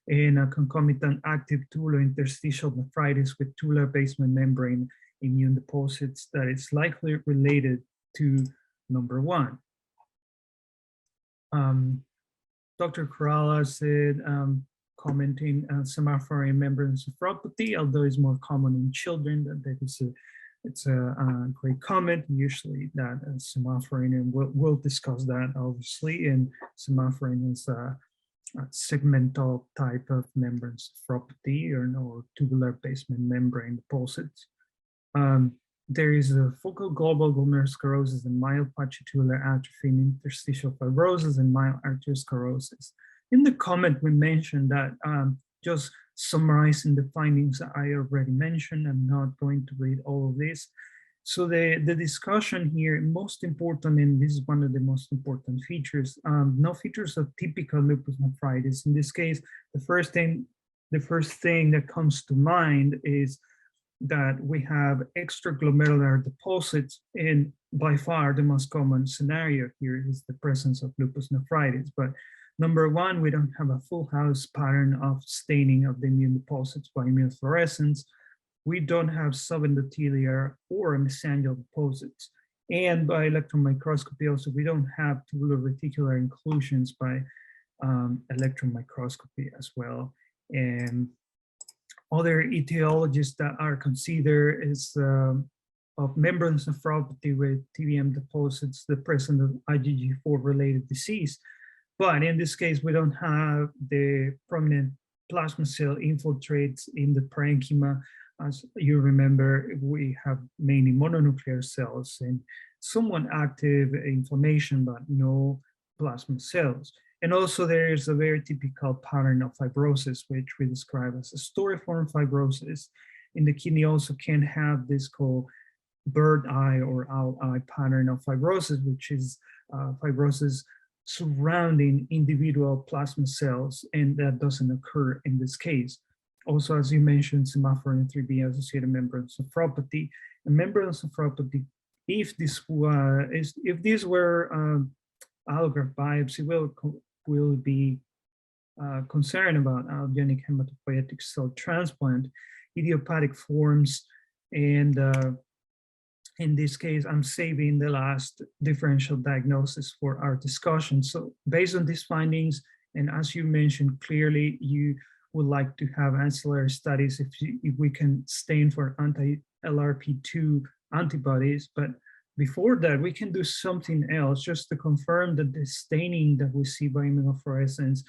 and a concomitant active tubular interstitial nephritis with tubular basement membrane immune deposits that is likely related to number 1. Dr. Corrala said, commenting on semaphorin membranous nephropathy, although it's more common in children, that it's a great comment. Usually that semaphorin, and we'll discuss that obviously, and semaphorin is a segmental type of membranous nephropathy or tubular basement membrane deposits. There is a focal global glomerulosclerosis and mild patchy-tubular atrophy and interstitial fibrosis and mild arteriosclerosis. In the comment, we mentioned that, just summarizing the findings I already mentioned, I'm not going to read all of this. So the discussion here, most important, and this is one of the most important features, no features of typical lupus nephritis. In this case, the first thing that comes to mind is that we have extraglomerular deposits, and by far the most common scenario here is the presence of lupus nephritis. But number 1, we don't have a full house pattern of staining of the immune deposits by immunofluorescence. We don't have subendothelial or mesangial deposits. And by electron microscopy also, we don't have tubular reticular inclusions by electron microscopy as well. And other etiologies that are considered is of membranous nephropathy with TBM deposits, the presence of IgG4 related disease. But in this case, we don't have the prominent plasma cell infiltrates in the parenchyma. As you remember, we have mainly mononuclear cells and somewhat active inflammation, but no plasma cells. And also there is a very typical pattern of fibrosis, which we describe as a storiform fibrosis. In the kidney also can have this called bird eye or owl eye pattern of fibrosis, which is fibrosis surrounding individual plasma cells, and that doesn't occur in this case. Also, as you mentioned, semaphorin 3B associated membranous nephropathy. And membranous nephropathy, if this were allograft biopsy, will be concerned about allogeneic hematopoietic cell transplant, idiopathic forms, and in this case, I'm saving the last differential diagnosis for our discussion. So based on these findings, and as you mentioned clearly, you would like to have ancillary studies if we can stain for anti-LRP2 antibodies, but before that, we can do something else just to confirm that the staining that we see by immunofluorescence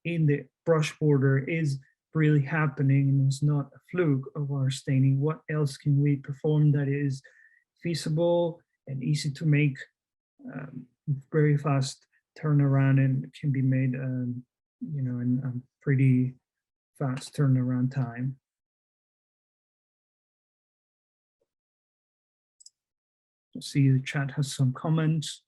in the brush border is really happening and is not a fluke of our staining. What else can we perform that is feasible and easy to make, very fast turnaround, and can be made, in a pretty fast turnaround time? See, the chat has some comments.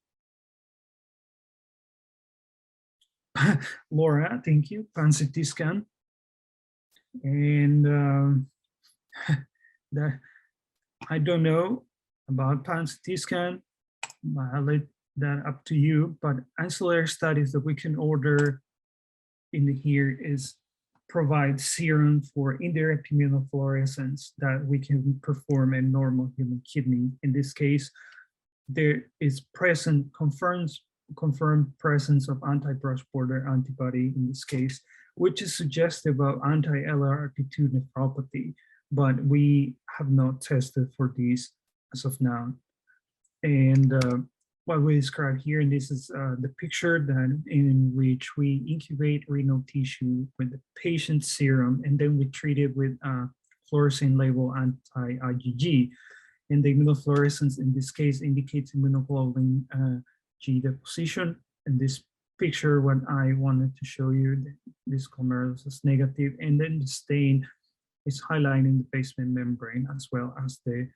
Laura, thank you. Pan-CT scan. And that, I don't know about pan-CT scan. I'll let that up to you, but ancillary studies that we can order in here is provide serum for indirect immunofluorescence that we can perform in normal human kidney. In this case, there is confirmed presence of anti-brush border antibody in this case, which is suggestive of anti-LRP2 nephropathy, but we have not tested for these as of now. And what we describe here, and this is the picture that in which we incubate renal tissue with the patient's serum, and then we treat it with fluorescein label anti-IgG. And the immunofluorescence in this case indicates immunoglobulin G deposition. In this picture, what I wanted to show you, this glomerulus is negative, and then the stain is highlighting the basement membrane as well as the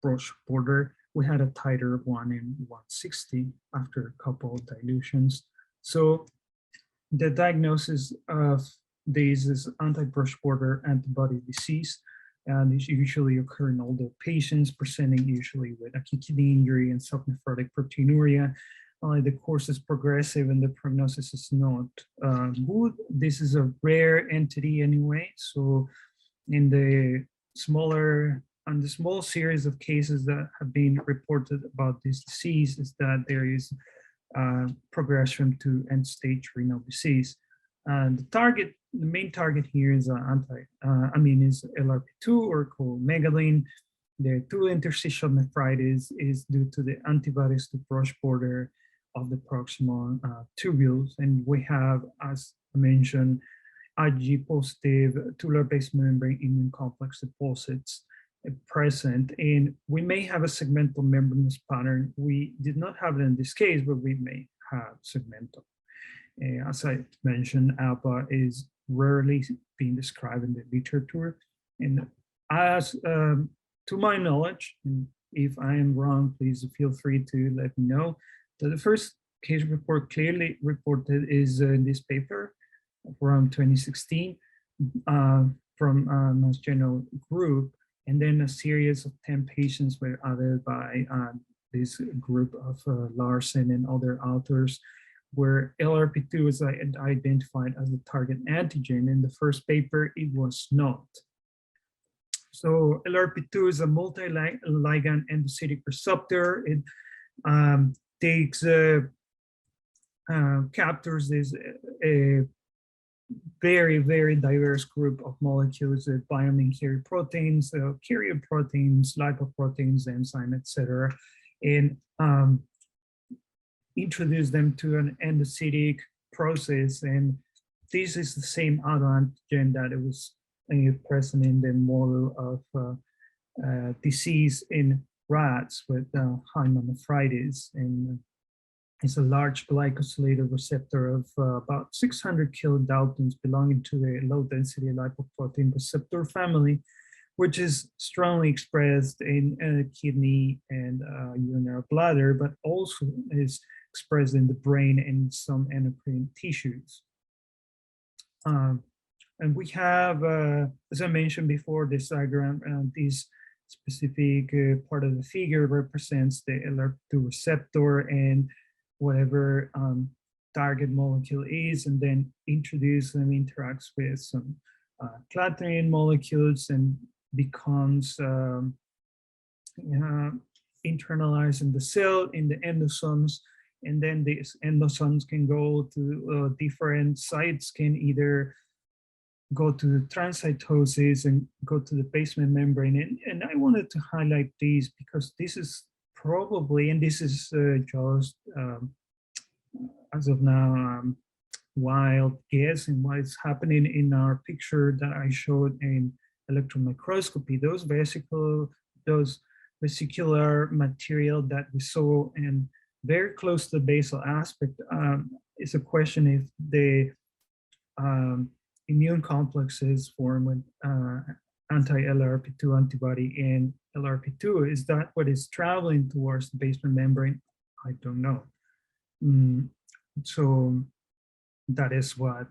brush border. We had a titer of 1 in 160 after a couple of dilutions. So the diagnosis of this is anti-brush border antibody disease, and it usually occur in older patients presenting usually with acute kidney injury and self-nephrotic proteinuria. The course is progressive and the prognosis is not good. This is a rare entity anyway. So in the small series of cases that have been reported about this disease is that there is progression to end-stage renal disease. And the main target here is is LRP2 or cholemegaline. The two interstitial nephritis is due to the antibodies to brush border of the proximal tubules. And we have, as I mentioned, IgG positive tubular basement membrane immune complex deposits present, and we may have a segmental membranous pattern. We did not have it in this case, but we may have segmental. As I mentioned, ALPA is rarely being described in the literature, and as to my knowledge, and if I am wrong, please feel free to let me know. So the first case report clearly reported is in this paper from 2016 from Mass General group, and then a series of 10 patients were added by this group of Larson and other authors, where LRP2 is identified as the target antigen. In the first paper, it was not. So LRP2 is a multi-ligand endocytic receptor. It captures this very, very diverse group of molecules that biome carrier proteins, lipoproteins, enzyme, etc., and introduce them to an endocytic process. And this is the same autoantigen that it was present in the model of disease in rats with hyemonephritis. And it's a large glycosylated receptor of about 600 kilodaltons belonging to the low-density lipoprotein receptor family, which is strongly expressed in kidney and urinary bladder, but also is expressed in the brain and some endocrine tissues. And we have, as I mentioned before, this diagram, this specific part of the figure represents the LRP2 receptor and whatever target molecule is, and then introduce and interacts with some clathrin molecules and becomes internalized in the cell, in the endosomes, and then these endosomes can go to different sites, can either go to transcytosis and go to the basement membrane. And I wanted to highlight these because this is probably, and this is just as of now, wild guess in what is happening in our picture that I showed in electron microscopy. Those vesicular material that we saw and very close to the basal aspect is a question if the immune complexes formed with anti-LRP2 antibody and LRP2, is that what is traveling towards the basement membrane? I don't know. So that is what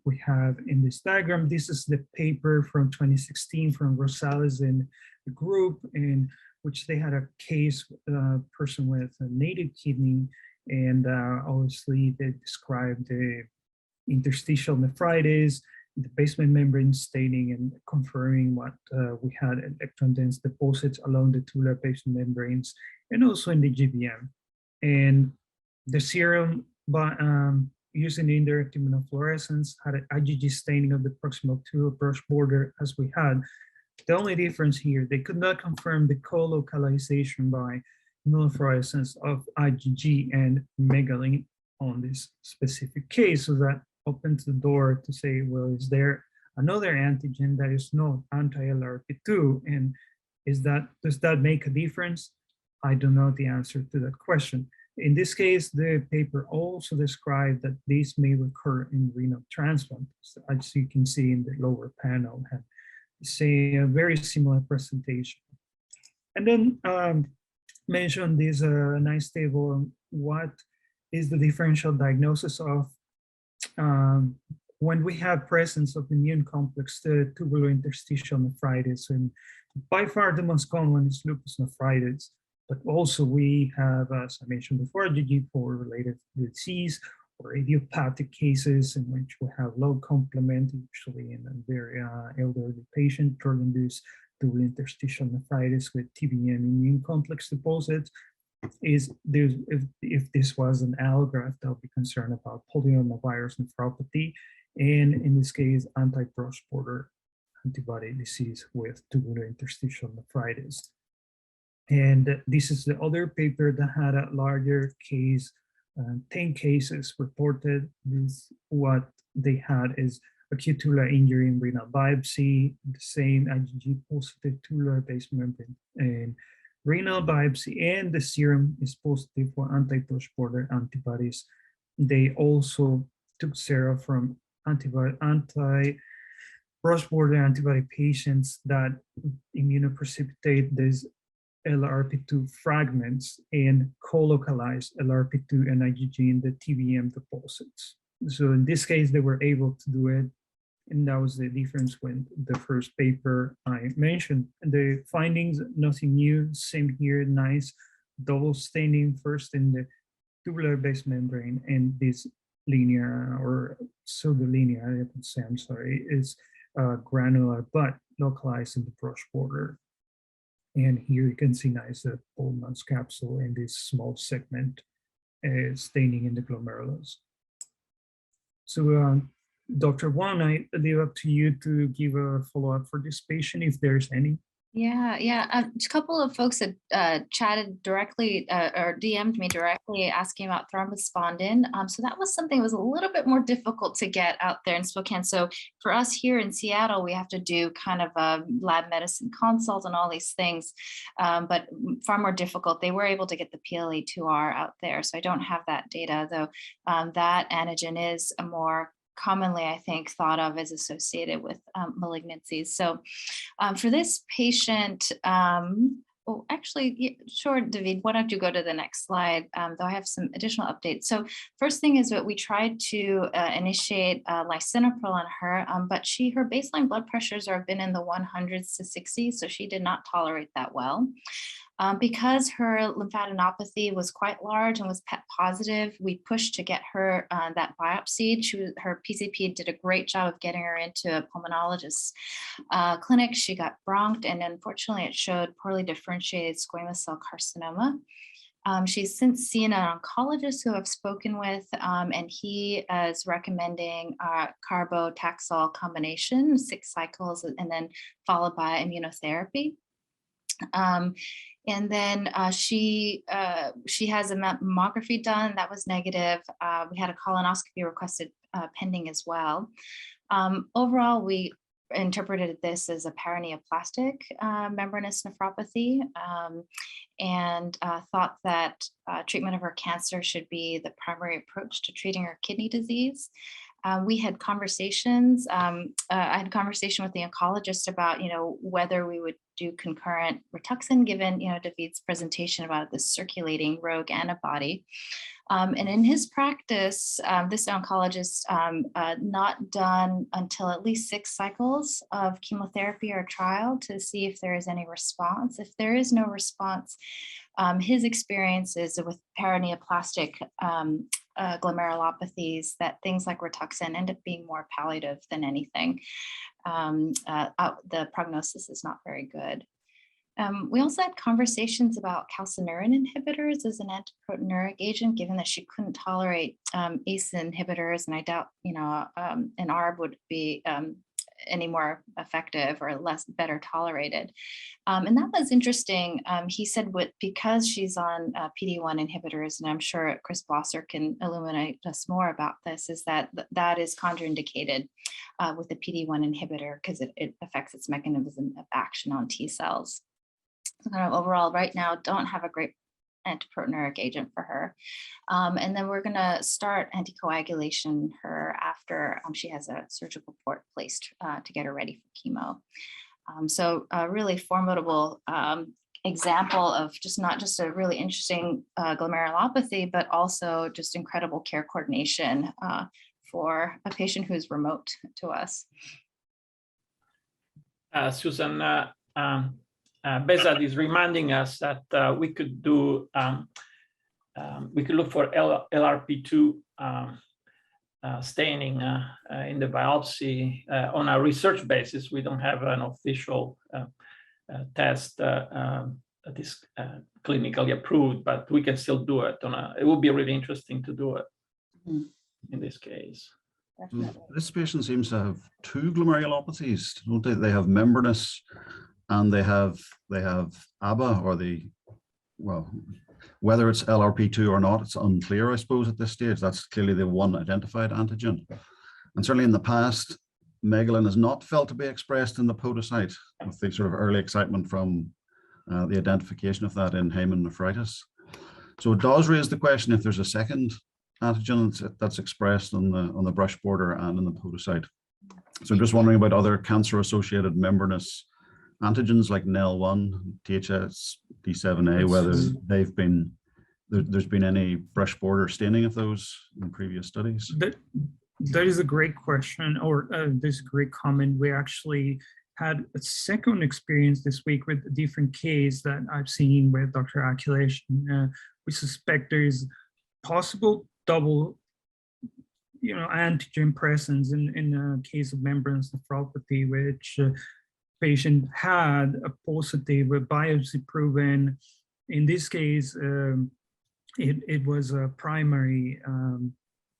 we have in this diagram. This is the paper from 2016 from Rosales and the group, in which they had a case person with a native kidney, and obviously they described the interstitial nephritis, the basement membrane staining, and confirming what we had electron-dense deposits along the tubular basement membranes and also in the GBM. And the serum using indirect immunofluorescence had an IgG staining of the proximal tubular brush border as we had. The only difference here, they could not confirm the co-localization by immunofluorescence of IgG and megalin on this specific case. So that opens the door to say, well, is there another antigen that is not anti-LRP2? And does that make a difference? I don't know the answer to that question. In this case, the paper also described that this may occur in renal transplants, as you can see in the lower panel, and say a very similar presentation. And then mention this nice table on what is the differential diagnosis of when we have presence of immune complex tubulointerstitial nephritis. And by far the most common is lupus nephritis. But also we have, as I mentioned before, IgG4 related disease or idiopathic cases in which we have low complement, usually in a very elderly patient, drug-induced tubulointerstitial nephritis with TBM immune complex deposits. If this was an allograft, I'll be concerned about polyomavirus nephropathy, and in this case, anti-cross-border antibody disease with tubulointerstitial nephritis. And this is the other paper that had a larger case, 10 cases reported. What they had is acute tubular injury in renal biopsy, the same IgG positive tubular base membrane and renal biopsy, and the serum is positive for anti-cross-border antibodies. They also took sera from anti-cross-border antibody patients that immunoprecipitate these LRP2 fragments and co-localize LRP2 and IgG in the TBM deposits. So in this case, they were able to do it. And that was the difference with the first paper I mentioned. The findings, nothing new, same here, nice double staining first in the tubular base membrane, and this linear or pseudo-linear, I would say, I'm sorry, is granular but localized in the brush border. And here you can see nice the Pullman's capsule and this small segment staining in the glomerulus. So Dr. Wang, I leave up to you to give a follow-up for this patient, if there's any. Yeah. A couple of folks had chatted directly or DM'd me directly asking about thrombospondin. So that was something that was a little bit more difficult to get out there in Spokane. So for us here in Seattle, we have to do kind of a lab medicine consult and all these things, but far more difficult. They were able to get the PLA2R out there. So I don't have that data, though. That antigen is a more commonly, I think, thought of as associated with malignancies. So for this patient, sure, David, why don't you go to the next slide, though I have some additional updates. So first thing is that we tried to initiate lisinopril on her, but her baseline blood pressures have been in the 100s to 60s, so she did not tolerate that well. Because her lymphadenopathy was quite large and was PET positive, we pushed to get her that biopsy. Her PCP did a great job of getting her into a pulmonologist's clinic. She got bronched, and unfortunately it showed poorly differentiated squamous cell carcinoma. She's since seen an oncologist who I've spoken with, and he is recommending carbo-taxol combination, 6 cycles, and then followed by immunotherapy. And then she has a mammography done that was negative. We had a colonoscopy requested pending as well. Overall, we interpreted this as a paraneoplastic membranous nephropathy, and thought that treatment of her cancer should be the primary approach to treating her kidney disease. We had conversations. I had a conversation with the oncologist about, whether we would do concurrent Rituxan, given, David's presentation about the circulating rogue antibody. And in his practice, this oncologist not done until at least 6 cycles of chemotherapy or trial to see if there is any response. If there is no response, his experience is with paraneoplastic glomerulopathies that things like Rituxan end up being more palliative than anything. The prognosis is not very good. We also had conversations about calcineurin inhibitors as an antiproteinuric agent, given that she couldn't tolerate ACE inhibitors, and I doubt, an ARB would be any more effective or better tolerated. And that was interesting. He said because she's on PD-1 inhibitors, and I'm sure Chris Blosser can illuminate us more about this, is that is contraindicated with the PD-1 inhibitor because it affects its mechanism of action on T cells. So kind of overall, right now, don't have a great antiproteinuric agent for her. And then we're going to start anticoagulation her after she has a surgical port placed to get her ready for chemo. So a really formidable example of not just a really interesting glomerulopathy, but also just incredible care coordination for a patient who's remote to us. Susan, Behzad is reminding us that we could do, we could look for LRP2 staining in the biopsy on a research basis. We don't have an official test that is clinically approved, but we can still do it. It would be really interesting to do it in this case. Definitely. This patient seems to have two glomerulopathies, don't they? They have membranous and they have ABBA, or well, whether it's LRP2 or not, it's unclear, I suppose, at this stage. That's clearly the one identified antigen. And certainly in the past, megalin is not felt to be expressed in the podocyte, with the sort of early excitement from the identification of that in Hayman nephritis. So it does raise the question if there's a second antigen that's expressed on the brush border and in the podocyte. So I'm just wondering about other cancer-associated membranous antigens like NEL1, THSD7A, whether there's been any brush border staining of those in previous studies. That is a great question, or there's a great comment. We actually had a second experience this week with a different case that I've seen with Dr. Akulation. We suspect there's possible double antigen presence in a case of membranous nephropathy, which patient had a positive biopsy proven. In this case, it was a primary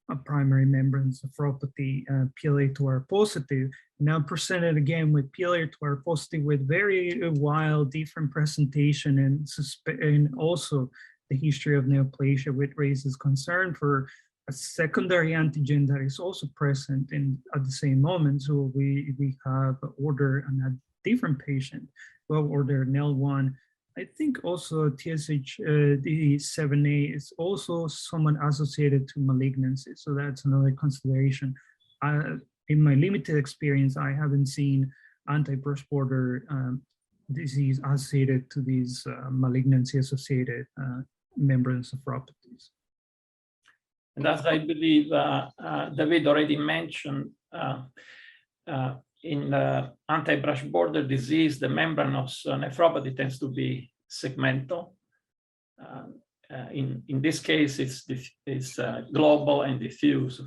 membranous nephropathy, PLA2R positive. Now presented again with PLA2R positive with very wild different presentation and also the history of neoplasia, which raises concern for a secondary antigen that is also present at the same moment. So we have ordered on a different patient. Well, ordered NEL1. I think also TSH7A is also somewhat associated to malignancy. So that's another consideration. In my limited experience, I haven't seen anti-brush border disease associated to these malignancy-associated membranous nephropathies. And as I believe David already mentioned, in anti-brush border disease, the membranous nephropathy tends to be segmental. In this case, it's global and diffuse.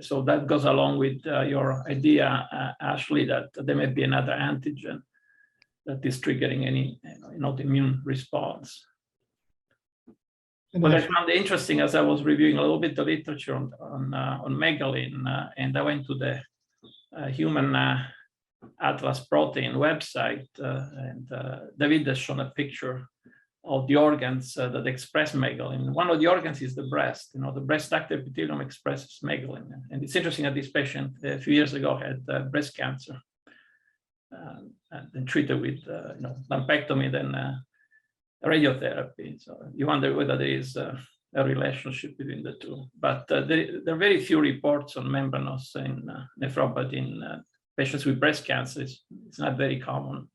So that goes along with your idea, Ashley, that there may be another antigen that is triggering any immune response. What I found interesting as I was reviewing a little bit the literature on megalin, and I went to the human atlas protein website, and David has shown a picture of the organs that express megalin. One of the organs is the breast. The breast duct epithelium expresses megalin, and it's interesting that this patient a few years ago had breast cancer and treated with lumpectomy, then radiotherapy. So you wonder whether there is a relationship between the two. But there are very few reports on membranous nephropathy in patients with breast cancer. It's not very common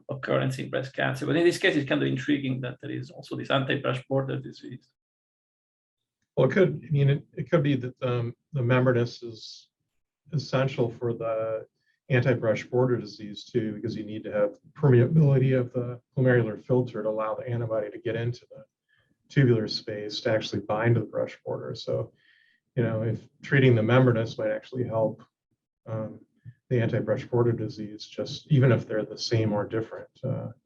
occurrence in breast cancer. But in this case, it's kind of intriguing that there is also this anti-brush border disease. Well, it could be that the membranous is essential for the anti-brush border disease too, because you need to have permeability of the glomerular filter to allow the antibody to get into the tubular space to actually bind to the brush border. So, if treating the membranous might actually help the anti-brush border disease, just even if they're the same or different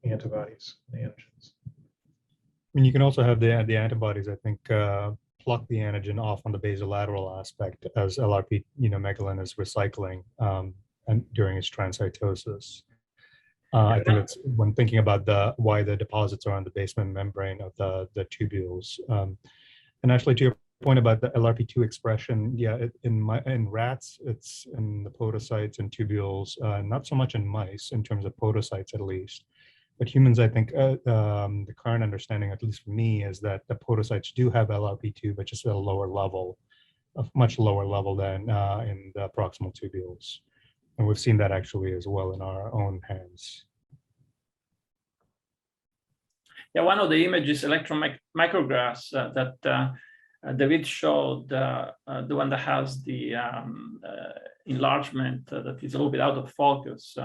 antibodies and antigens. I mean, you can also have the antibodies, I think, pluck the antigen off on the basolateral aspect as LRP, megalin is recycling and during its transcytosis. I think that's when thinking about why the deposits are on the basement membrane of the tubules. And actually, to your point about the LRP2 expression, yeah, in rats, it's in the podocytes and tubules, not so much in mice in terms of podocytes at least. But humans, I think the current understanding, at least for me, is that the podocytes do have LRP2, but just at a lower level, a much lower level than in the proximal tubules. And we've seen that actually as well in our own hands. Yeah, one of the images, electron micrographs that David showed, the one that has the enlargement that is a little bit out of focus,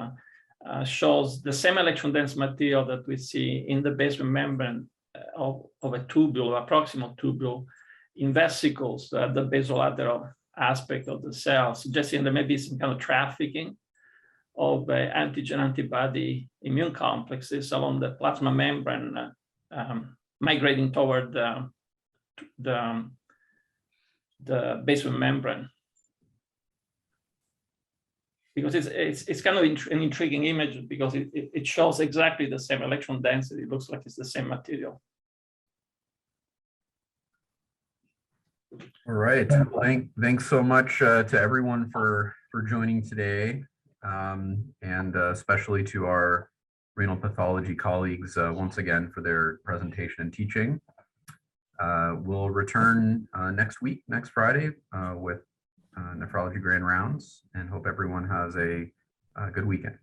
shows the same electron dense material that we see in the basement membrane of a tubule, a proximal tubule, in vesicles, the basolateral aspect of the cell, suggesting there may be some kind of trafficking of antigen antibody immune complexes along the plasma membrane, migrating toward the basement membrane. Because it's kind of an intriguing image because it shows exactly the same electron density. It looks like it's the same material. All right. Thanks so much to everyone for joining today, and especially to our renal pathology colleagues once again for their presentation and teaching. We'll return next week, next Friday, with nephrology grand rounds, and hope everyone has a good weekend.